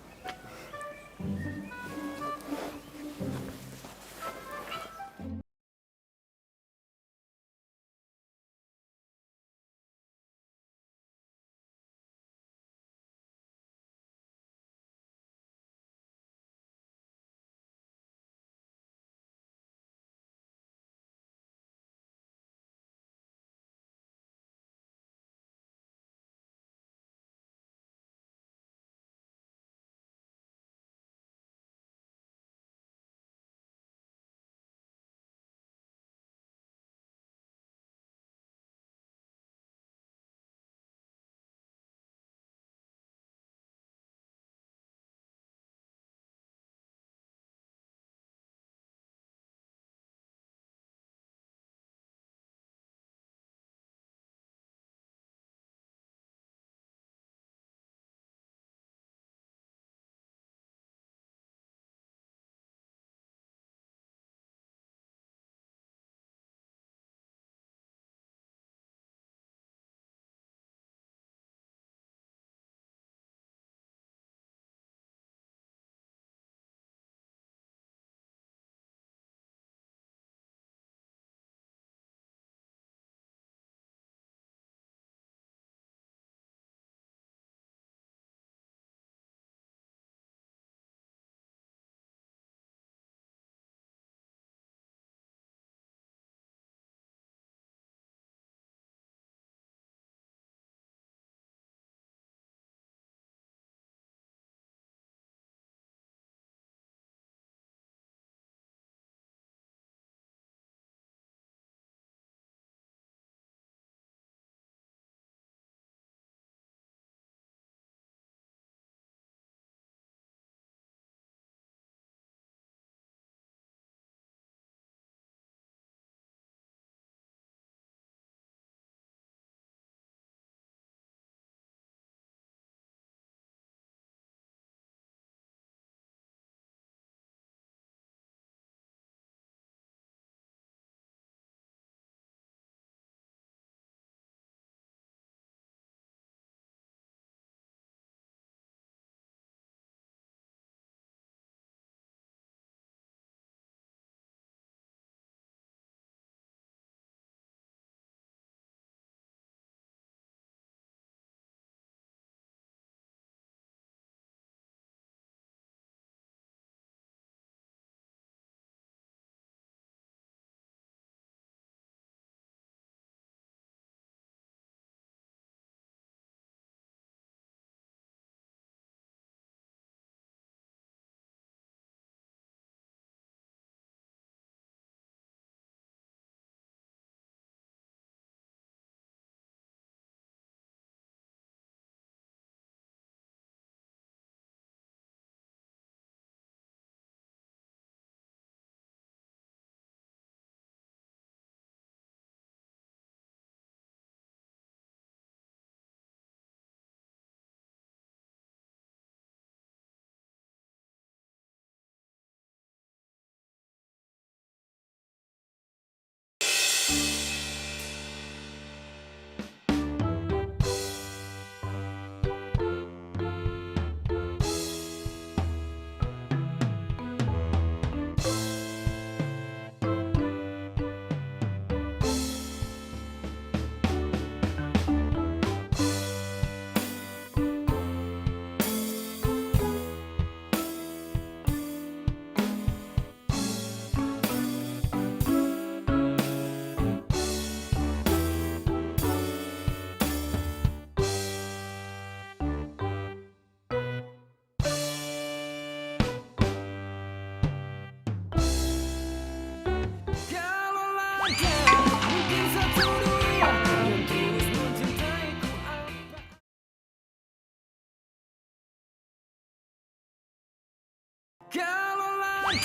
Lama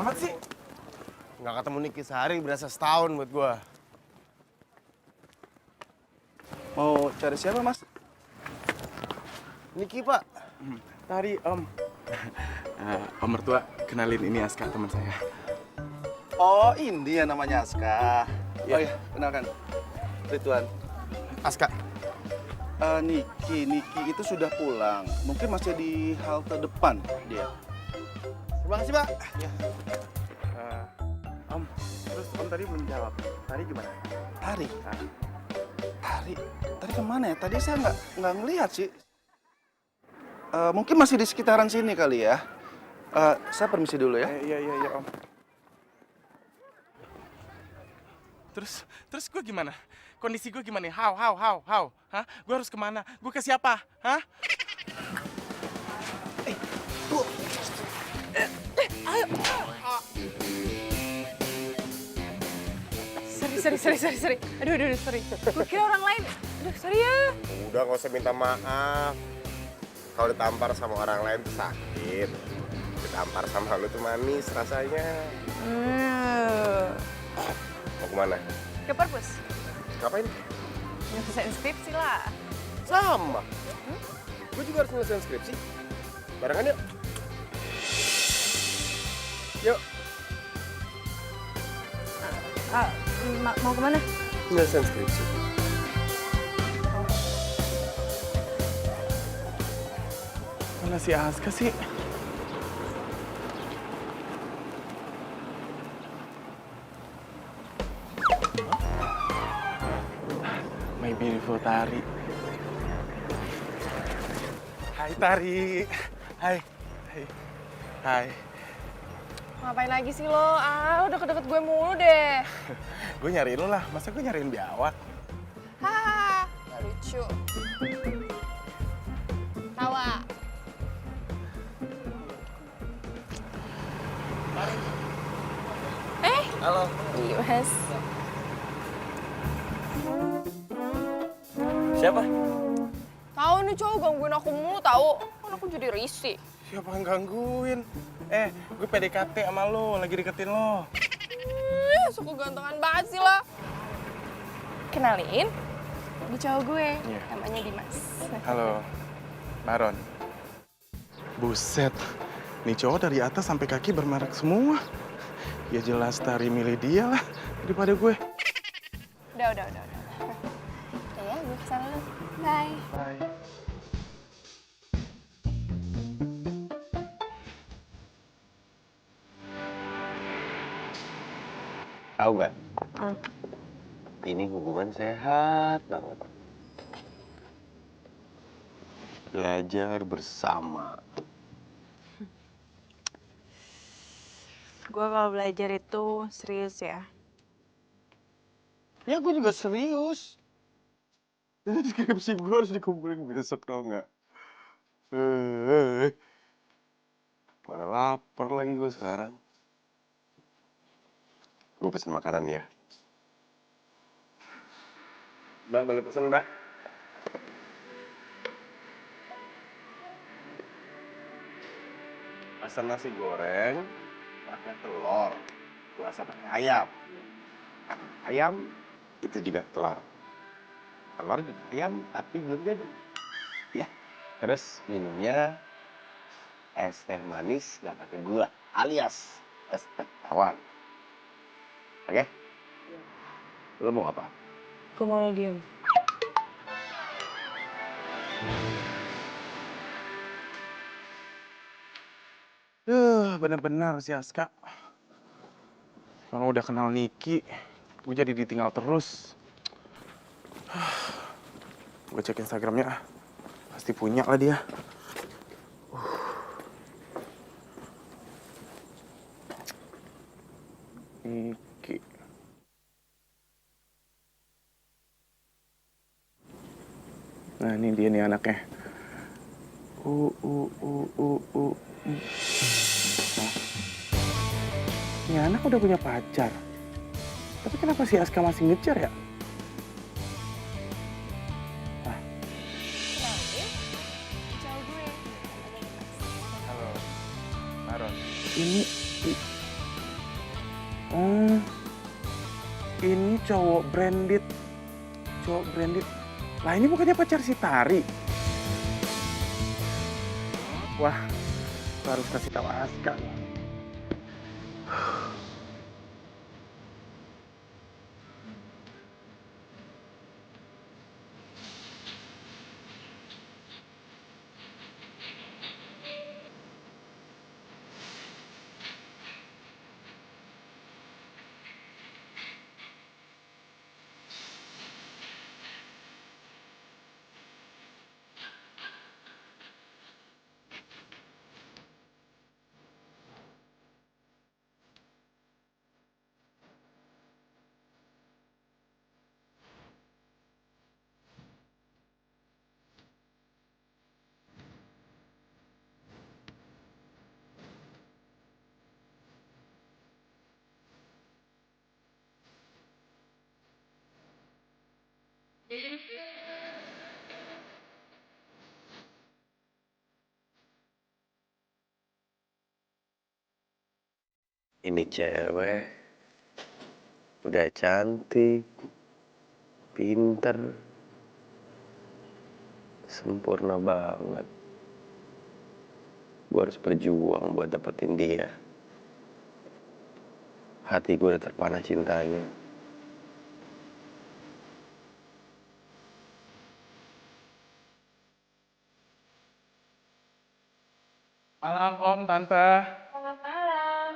amat sih. Nggak ketemu Niki sehari berasa setahun buat gua. Mau cari siapa, Mas? Niki, Pak. Tari, Om. Om mertua, kenalin ini Aska, teman saya. Oh, ini ya namanya Aska. Oh iya, kenalkan. Rituan. Aska. Niki itu sudah pulang. Mungkin masih di halte depan dia. Terima kasih, Pak. Ya. Om, terus Om tadi belum jawab. Tari gimana? Tari kemana ya? Tadi saya nggak ngelihat sih. Mungkin masih di sekitaran sini kali ya. Saya permisi dulu ya. Iya, Om. Terus gue gimana? Kondisi gue gimana? How? Hah? Gue harus kemana? Gue ke siapa? Hah? Sorry. Aduh, sorry. Gue kira orang lain. Aduh, sorry ya. Udah nggak usah minta maaf. Kalau ditampar sama orang lain tuh sakit. Ditampar sama lu tuh manis rasanya. Mau kemana? Ke perpus. Ngapain? Nyelesain skripsi lah. Sama. Gue juga harus nyelesain skripsi. Barengan yuk. Yuk. Mau kemana? Nyelesain skripsi. Mana si Aska sih? My beautiful Tari. Hai Tari. Hai. Ngapain lagi sih lo? Lo deket-deket gue mulu deh. Gue nyariin lo lah, masa gue nyariin biawak? Hahaha, gak lucu. Tawa. Halo. Yes. Siapa? Tahu nih cowok gangguin aku mulu tahu. Kan aku jadi risih. Siapa yang gangguin? Gue PDKT sama lo, lagi deketin lo. Suka gantengan banget sih lo. Kenalin, ini cowok gue, Iya. namanya Dimas. Halo, Baron. Buset, nih cowok dari atas sampai kaki bermerek semua. Ya jelas Tari milih dia lah daripada gue. Udah. Udah ya, gue kesana dulu. Bye. Bye. Tahu gak? Ini hubungan sehat banget. Belajar bersama. Gue kalau belajar itu serius ya. Ya gue juga serius. Skripsi gue harus dikumpulin besok tau nggak? Mana lapar lagi gue sekarang. Gue pesen makanan ya. Mbak, boleh pesen mbak? Pesen nasi goreng, pakai telur, rasa pakai ayam. Ayam itu juga telur. Telur juga ayam, tapi belum jadi. Ya, terus minumnya es teh manis nggak pakai gula, alias es teh tawar. Oke? Lo mau apa? Gue mau diem. Bener-bener si Aska. Kalau udah kenal Niki, gue jadi ditinggal terus. Gue cek Instagramnya, pasti punya lah dia. Niki. Nah ini dia nih anaknya. Nah, ini anak udah punya pacar. Tapi kenapa si Aska masih ngejar ya? Ini oh, ini cowok branded. Lah ini bukannya pacar si Tari? Wah, gua harus kasih tahu Aska. Ini cewek udah cantik, pinter, sempurna banget. Gue harus berjuang buat dapetin dia. Hati gue udah terpana cintanya. Malam Om, Tante. Selamat malam.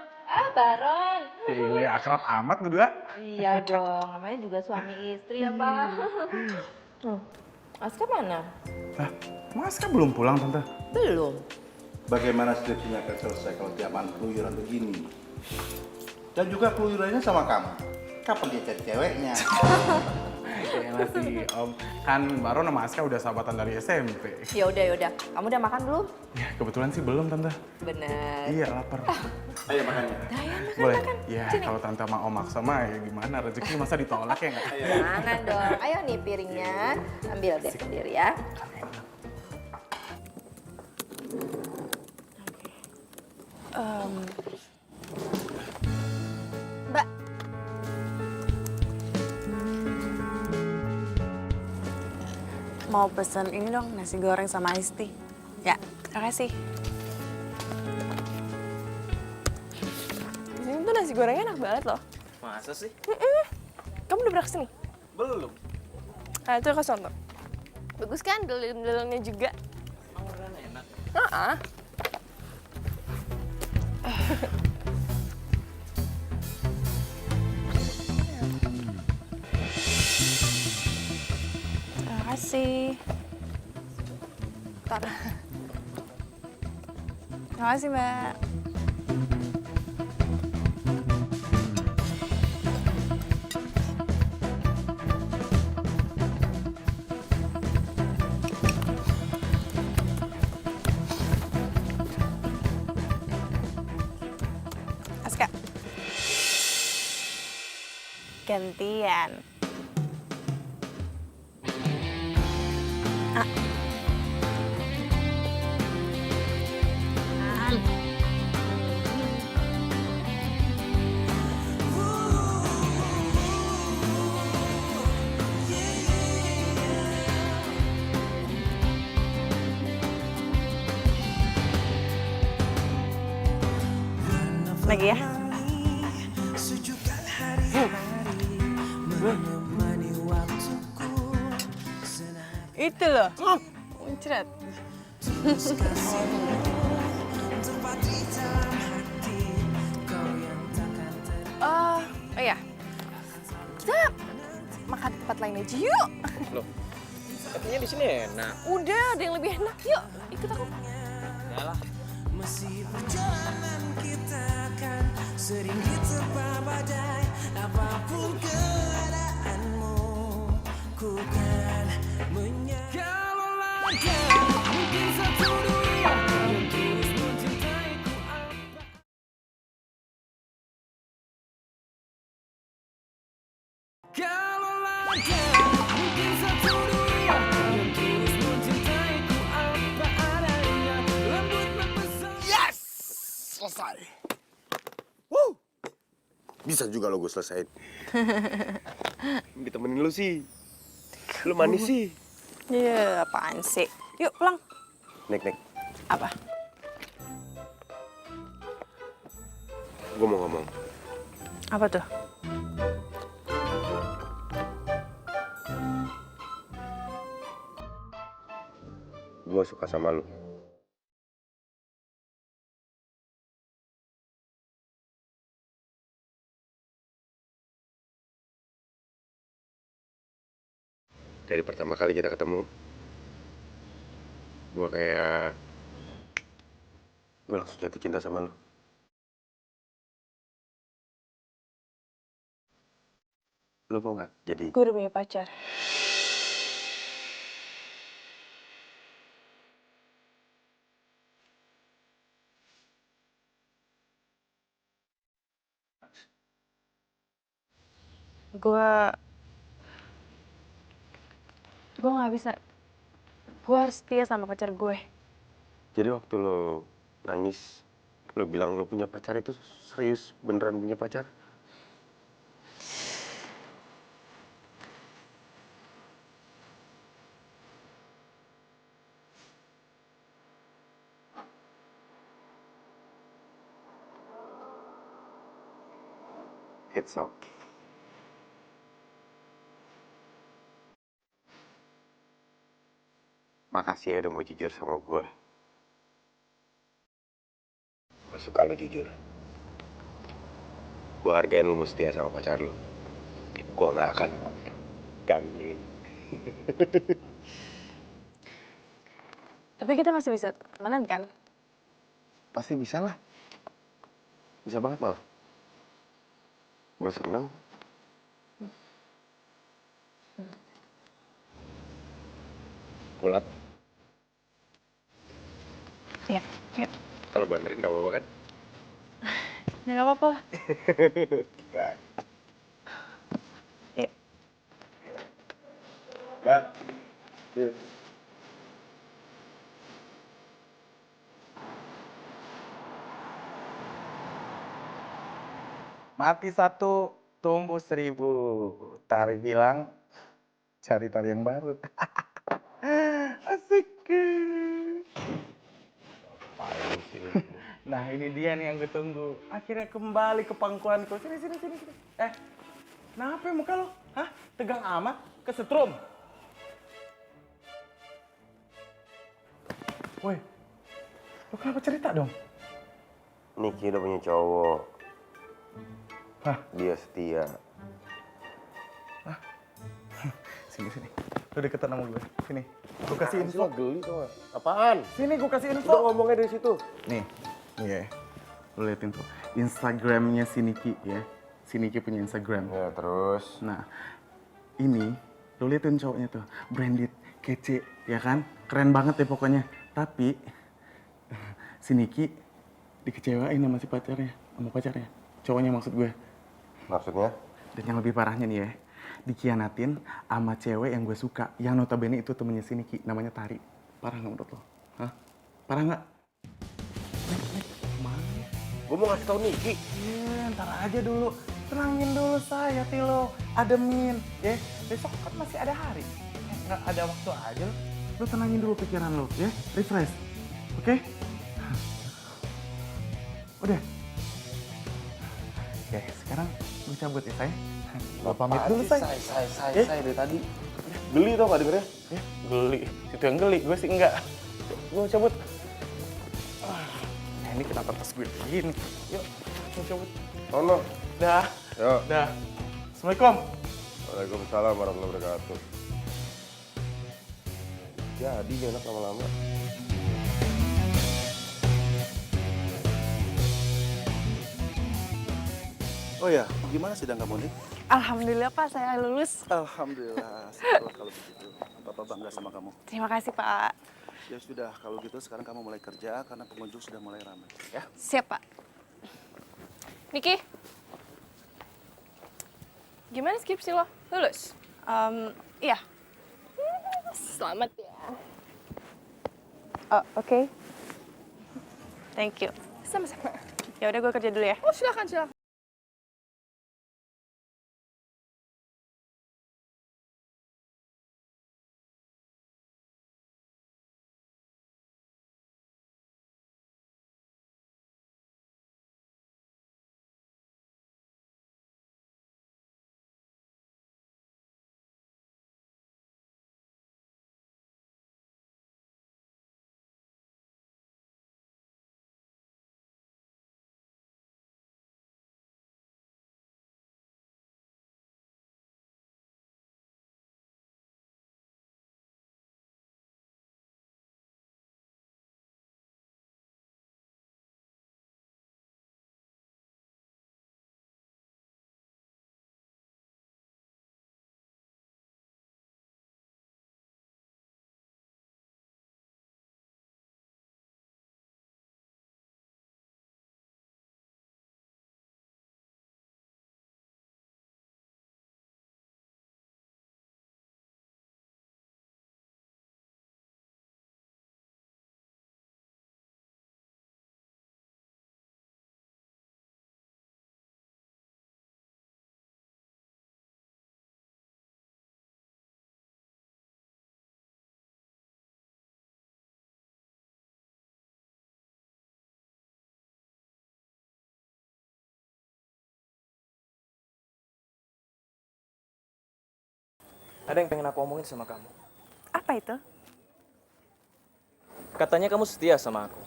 Baron. Ini akrab amat berdua. Iya dong, namanya juga suami istri ya, Pak. Aska mana? Lah, Aska belum pulang, Tante? Belum. Bagaimana skripsinya akan selesai kalau tiapan keluyuran begini? Dan juga keluyurannya sama kamu. Kapan dia cari ceweknya? Kayaknya sih Om. Kan Baron sama Aska udah sahabatan dari SMP. Yaudah. Kamu udah makan belum? Ya, kebetulan sih belum, Tante. Bener. Iya, lapar. Ayo makannya. Boleh? Ya, kalau Tante sama Om maksa mah ya gimana? Rezeki masa ditolak ya nggak? Jangan dong. Ayo nih piringnya. Ambil deh sendiri ya. Mbak. Mau pesen ini dong, nasi goreng sama iced tea. Ya, makasih. Di sini tuh nasi gorengnya enak banget loh. Masa sih? Kamu udah pernah kesini? Belum. Nah, itu ke sono. Bagus kan, dalam-dalamnya juga. Beneran enak. Heeh. Terima kasih. Ntar. Terima kasih, Mbak. Aska. Gantian. Lagi ya. Itu loh. Muncrat. Oh iya. Kita makan di tempat lain aja yuk. Loh, katanya di sini enak. Udah, ada yang lebih enak. Yuk, ikut aku. Yalah. Masih perjalanan kita kan sering diterpa badai. Apapun keadaanmu, ku kan menyangka. Kalau ada mungkin satu dunia yang tulus mencintaiku apa. Kalau ada mungkin satu dunia yang tulus mencintaiku apa adanya. Lembut memesona. Yes! Selesai. Bisa juga lo gue selesain. Ditemenin lu sih. Lu manis sih. Iya, apaan sih? Yuk pulang. Nek. Apa? Gue mau ngomong. Apa tuh? Gue suka sama lu. Dari pertama kali kita ketemu, gue langsung jatuh cinta sama lu. Lu mau nggak jadi? Gue udah punya pacar. Gue nggak bisa. Gue harus setia sama pacar gue. Jadi waktu lo nangis, lo bilang lo punya pacar itu serius beneran punya pacar? It's okay. Makasih ya udah mau jujur sama gue. Gue suka lo jujur. Gue hargain lo mesti ya sama pacar lo. Gue gak akan gangguin. Tapi kita masih bisa temenan kan? Pasti bisa lah. Bisa banget malah. Gue seneng. Bulat. Iya. Kalau banderin gak apa-apa kan? Ya nggak apa-apa. Bye. Iya. Bye. Iya. Mati satu, tumbuh 1000. Tari bilang, cari tari yang baru. Asik. Nah ini dia nih yang gue tunggu. Akhirnya kembali ke pangkuanku. Sini. Kenapa ya muka lo? Hah? Tegang amat? Kesetrum? Woi, lo kenapa cerita dong? Niki udah punya cowok. Hah? Dia setia. Sini. Lo deketan sama gue. Sini. Gue kasih info. Geli tau gak? Apaan? Sini gue kasih info. Udah ngomongnya dari situ. Nih ya. Lo liatin tuh. Instagramnya si Niki ya. Si Niki punya Instagram. Ya terus. Nah, ini lo liatin cowoknya tuh. Branded, kece, ya kan? Keren banget ya pokoknya. Tapi si Niki dikecewain sama si pacarnya. Sama pacarnya. Cowoknya maksud gue. Maksudnya? Dan yang lebih parahnya nih ya. Dikhianatin sama cewek yang gue suka. Yang notabene itu temennya si Niki. Namanya Tari. Parah nggak menurut lo? Hah? Parah nggak? Gue mau ngasih tau Niki. Ntar aja dulu. Tenangin dulu saya, Tilo. Ademin. Ya, besok kan masih ada hari. Nggak ada waktu aja lo. Lo tenangin dulu pikiran lo, ya. Refresh. Oke? Udah. Oke, sekarang gue cabut ya, say. Gue pamit dulu, say. Say dari tadi. Geli tau gak dengernya? Ya, geli. Itu yang geli, gue sih enggak. Gue cabut. Nah, ini kenapa tas gue begini? Yuk, gue cabut. Sono. Dah. Yuk. Dah. Assalamualaikum. Waalaikumsalam warahmatullahi wabarakatuh. Jadi gak enak lama-lama. Oh ya, gimana sidang kamu nih? Alhamdulillah Pak, saya lulus. Alhamdulillah, syukurlah kalau begitu. Bapak bangga sama kamu. Terima kasih Pak. Ya sudah, kalau gitu sekarang kamu mulai kerja karena pengunjung sudah mulai ramai. Ya. Siap Pak. Niki, gimana skripsi lo? Lulus? Iya. Selamat ya. Oh, oke. Thank you. Sama-sama. Ya udah gue kerja dulu ya. Oh, silakan. Ada yang pengen aku omongin sama kamu. Apa itu? Katanya kamu setia sama aku.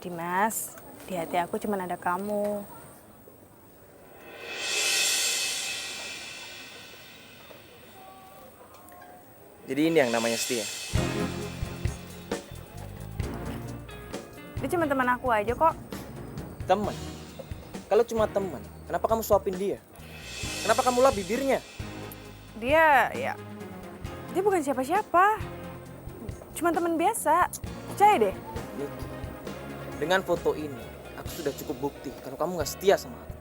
Dimas, di hati aku cuma ada kamu. Jadi ini yang namanya setia. Dia cuma teman aku aja kok. Teman. Kalau cuma teman, kenapa kamu suapin dia? Kenapa kamu lap bibirnya? Dia bukan siapa-siapa. Cuma teman biasa. Percaya deh. Niki, dengan foto ini, aku sudah cukup bukti kalau kamu nggak setia sama aku.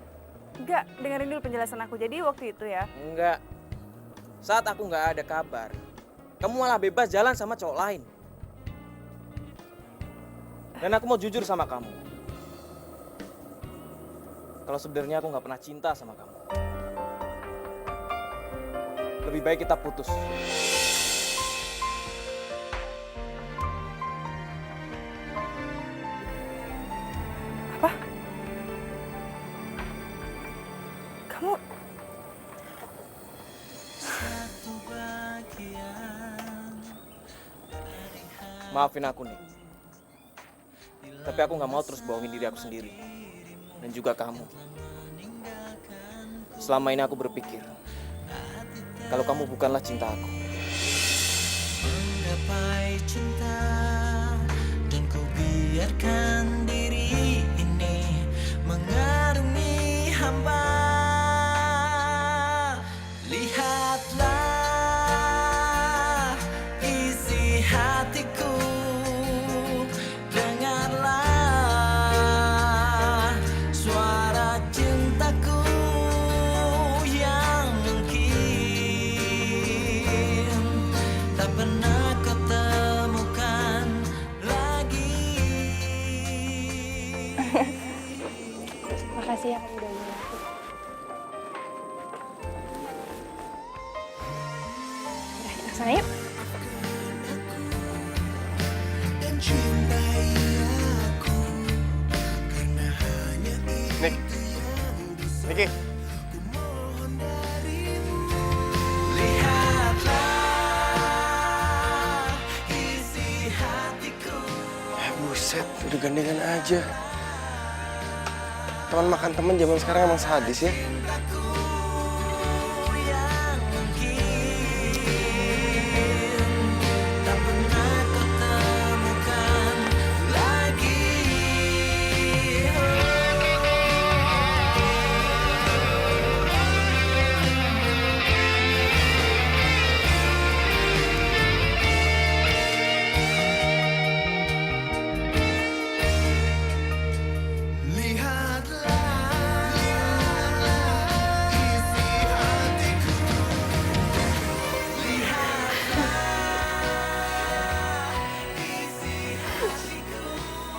Enggak, dengerin dulu penjelasan aku. Jadi waktu itu ya. Enggak. Saat aku nggak ada kabar, kamu malah bebas jalan sama cowok lain. Dan aku mau jujur sama kamu. Kalau sebenarnya aku nggak pernah cinta sama kamu. Lebih baik kita putus. Apa? Kamu Maafin aku nih. Tapi aku nggak mau terus bohongin diri aku sendiri. Dan juga kamu. Selama ini aku berpikir kalau kamu bukanlah cinta aku. Menggapai cinta dan ku biarkan diri ini mengarungi hamba. Lihatlah isi hatiku, dengarlah suara cintaku yang mungkin tak pernah kau temukan lagi. makasih ya kamu udah ngomong aku. Udah, kita kesana yuk. Dan cintai aku karena hanya Nik. Niki. lihatlah isi hatiku. Buset, udah gandengan aja. Teman makan teman zaman sekarang emang sadis ya. Tak pernah kau temukan lagi. Lihatlah isi hatiku.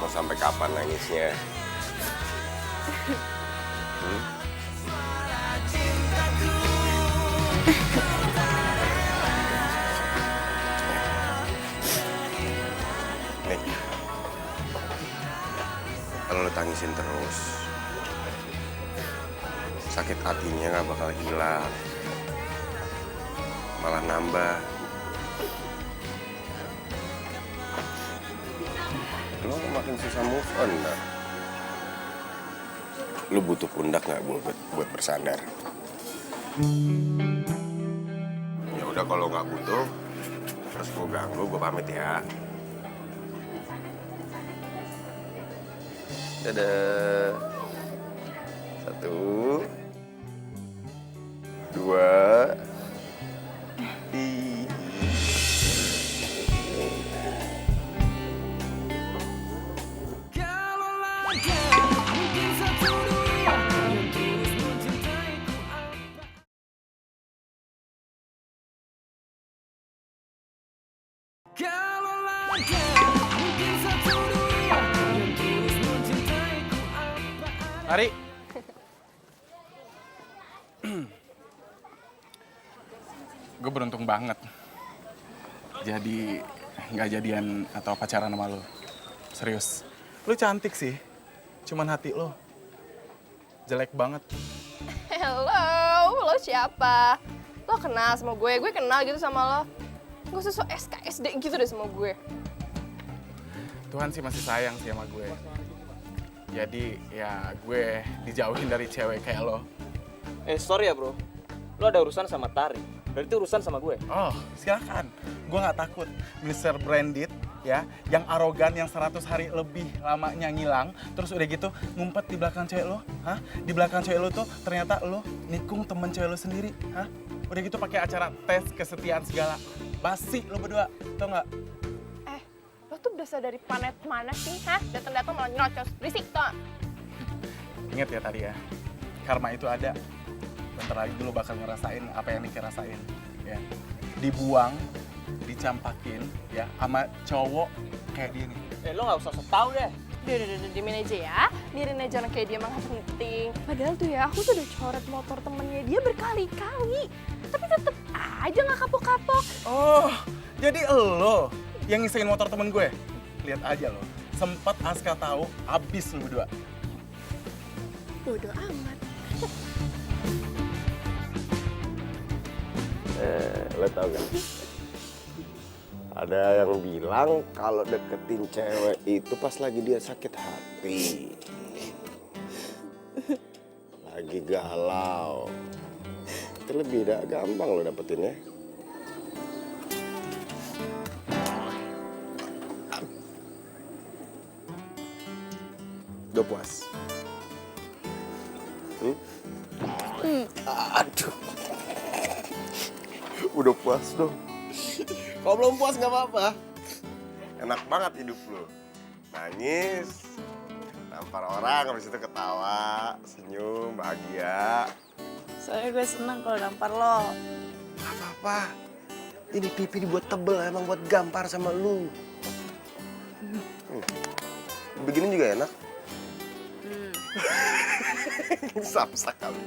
Mau sampai kapan nangisnya? Nik, kalau lo tangisin terus, sakit hatinya nggak bakal hilang, malah nambah. Lo makin susah move on, dah. Lo butuh pundak nggak buat bersandar? Ya udah kalau nggak butuh, terus gue ganggu, gue pamit ya. Dadah. 1, 2, 3. Ari. Gue beruntung banget. Jadi nggak jadian atau pacaran sama lo. Serius. Lo cantik sih. Cuman hati lo jelek banget. Hello, lo siapa? Lo Lo kenal sama gue kenal gitu sama lo. Gak usah so SKSD gitu deh sama gue. Tuhan sih masih sayang sih sama gue. Jadi ya gue dijauhin dari cewek kayak lo. Sorry ya bro, lo ada urusan sama Tari, berarti urusan sama gue. Oh, silakan. Gue nggak takut. Mr. Branded, ya, yang arogan, yang 100 hari lebih lamanya ngilang, terus udah gitu ngumpet di belakang cewek lo, hah? Di belakang cewek lo tuh ternyata lo nikung temen cewek lo sendiri, hah? Udah gitu pakai acara tes kesetiaan segala. Basi lo berdua, tau nggak? Lo tuh berasal dari planet mana sih, hah? Datang-datang malah nyerocos, berisik tau gak? Ingat ya tadi ya, karma itu ada. Bentar lagi lo bakal ngerasain apa yang Niki rasain, ya. Dibuang, dicampakin, ya, sama cowok kayak dia nih. Lo gak usah tau deh. Diemin aja ya, biarin aja orang kayak dia mah gak penting. Padahal tuh ya, aku tuh udah coret motor temennya dia berkali-kali. Tapi tetep aja gak kapok-kapok. Oh, jadi lo yang ngisain motor temen gue? Lihat aja lo, sempet Aska tahu, abis lo berdua. Bodoh amat. Lo tau gak? Ada yang bilang kalau deketin cewek itu pas lagi dia sakit hati. Lagi galau. Itu lebih gampang lo dapetinnya. Udah puas? Aduh. Udah puas dong. Kalau belum puas nggak apa-apa. Enak banget hidup lo. Nangis, nampar orang, habis itu ketawa, senyum, bahagia. Soalnya gue seneng kalau nampar lo. Gak apa-apa. Ini pipi dibuat tebel emang buat gampar sama lu. Begini juga enak. Samsak kali.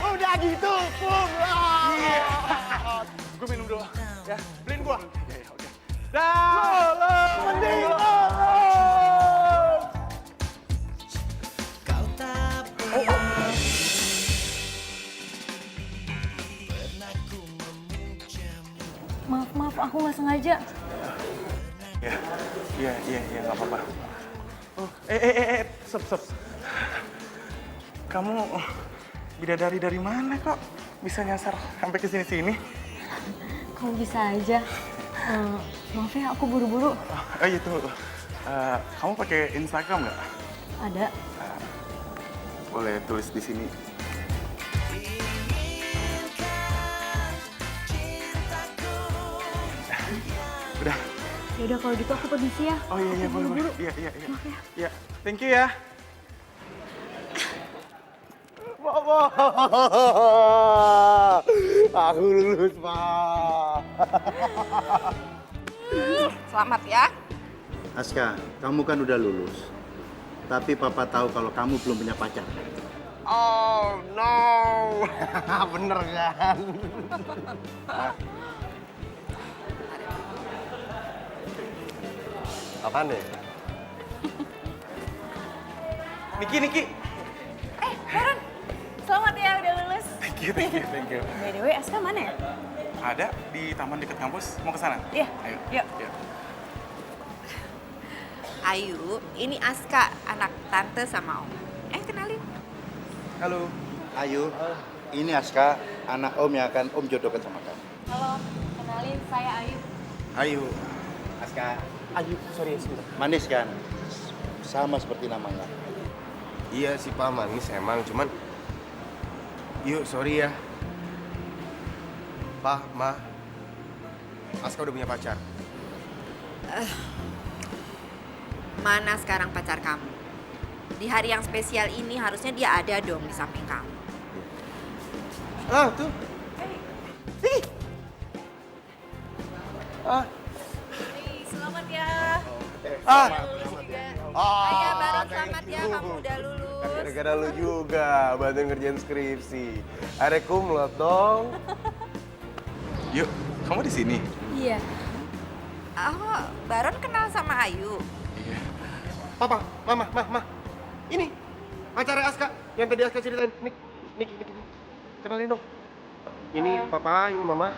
Udah gitu, pum lah. Gue minum dulu, ya. Beliin gua. Ya, oke. Maaf, aku nggak sengaja. Iya, nggak apa-apa. Oh, stop. Kamu bidadari dari mana kok bisa nyasar sampai ke sini-sini? Kamu bisa aja. Maaf ya, aku buru-buru. Oh iya tunggu. Kamu pakai Instagram nggak? Ada. Boleh tulis di sini. Udah. Ya udah kalau gitu aku permisi ya. Oh iya, Aku boleh. buru-buru. Iya. Maaf ya. Iya, thank you ya. Aku lulus, Pak. Selamat ya. Aska, kamu kan udah lulus. Tapi papa tahu kalau kamu belum punya pacar. Oh, no. Bener kan? Apaan nih? Niki. Baron, selamat ya udah lulus. Thank you. By the way, Aska mana ya? Ada di taman dekat kampus. Mau ke sana? Iya. Ayo. Yuk. Ayu, ini Aska, anak tante sama om. Kenalin. Halo. Ayu, ini Aska, anak om yang akan om jodohkan sama kamu. Halo, kenalin saya Ayu. Ayu. Aska, Ayu, sorry sebentar. manis kan? Sama seperti namanya. Iya sih Pak, manis emang, cuman... Yuk, sorry ya. Pak, Ma. Aska udah punya pacar. Mana sekarang pacar kamu? Di hari yang spesial ini harusnya dia ada dong di samping kamu. Ah, tuh. Selamat ya. Ah. Ayah Baron, selamat ya kamu udah lulus. Gara-gara lu juga bantuin ngerjain skripsi. Akhirnya kumlot dong. Yuk, kamu di sini? Iya. Oh, Baron kenal sama Ayu. Iya. Papa, mama, ini pacarnya Aska yang tadi Aska ceritain. Nih. Kenalin dong. Ini papa, ini mama.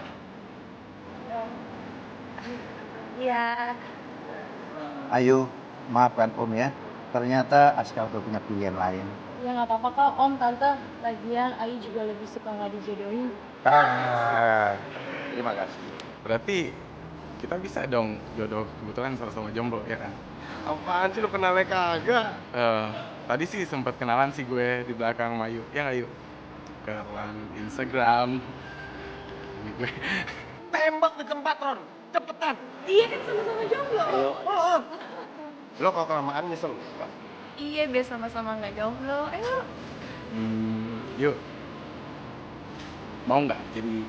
Iya. Ayo, maafkan Om ya. Ternyata Aska udah punya pilihan lain. Ya nggak apa-apa kok Om, Tante. Lagian Ayu juga lebih suka nggak dijodohin. Terima kasih. Berarti kita bisa dong jodoh kebetulan sama-sama jomblo ya kan? Apaan sih lu kenalnya kagak? Tadi sih sempat kenalan sih gue di belakang Mayu. Ya nggak Yu? Kenalan Instagram. Ini gue. Tembak di tempat, Ron. Cepetan. Iya kan sama-sama jomblo. Lo kalau kelamaan nyesel. Iya, biar sama-sama nggak jomblo. Ayo. Yuk. Mau nggak jadi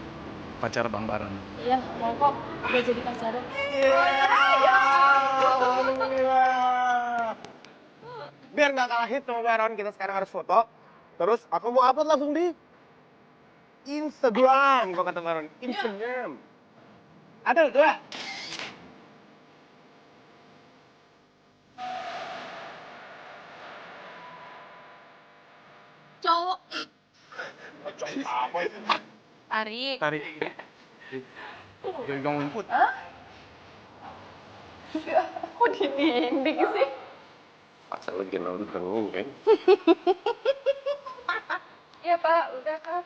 pacar Bang Baron? Iya, mau kok. Udah jadi pacarnya. Biar nggak kalah hit sama Baron, kita sekarang harus foto. Terus aku mau upload langsung di Instagram, kok kata Baron. Instagram. Ada dua. Cowok. Tarik. Jadi kamu ngumpet. Kok dinding sih? Asal lagi nonton kan? Iya Pak, udah Kak.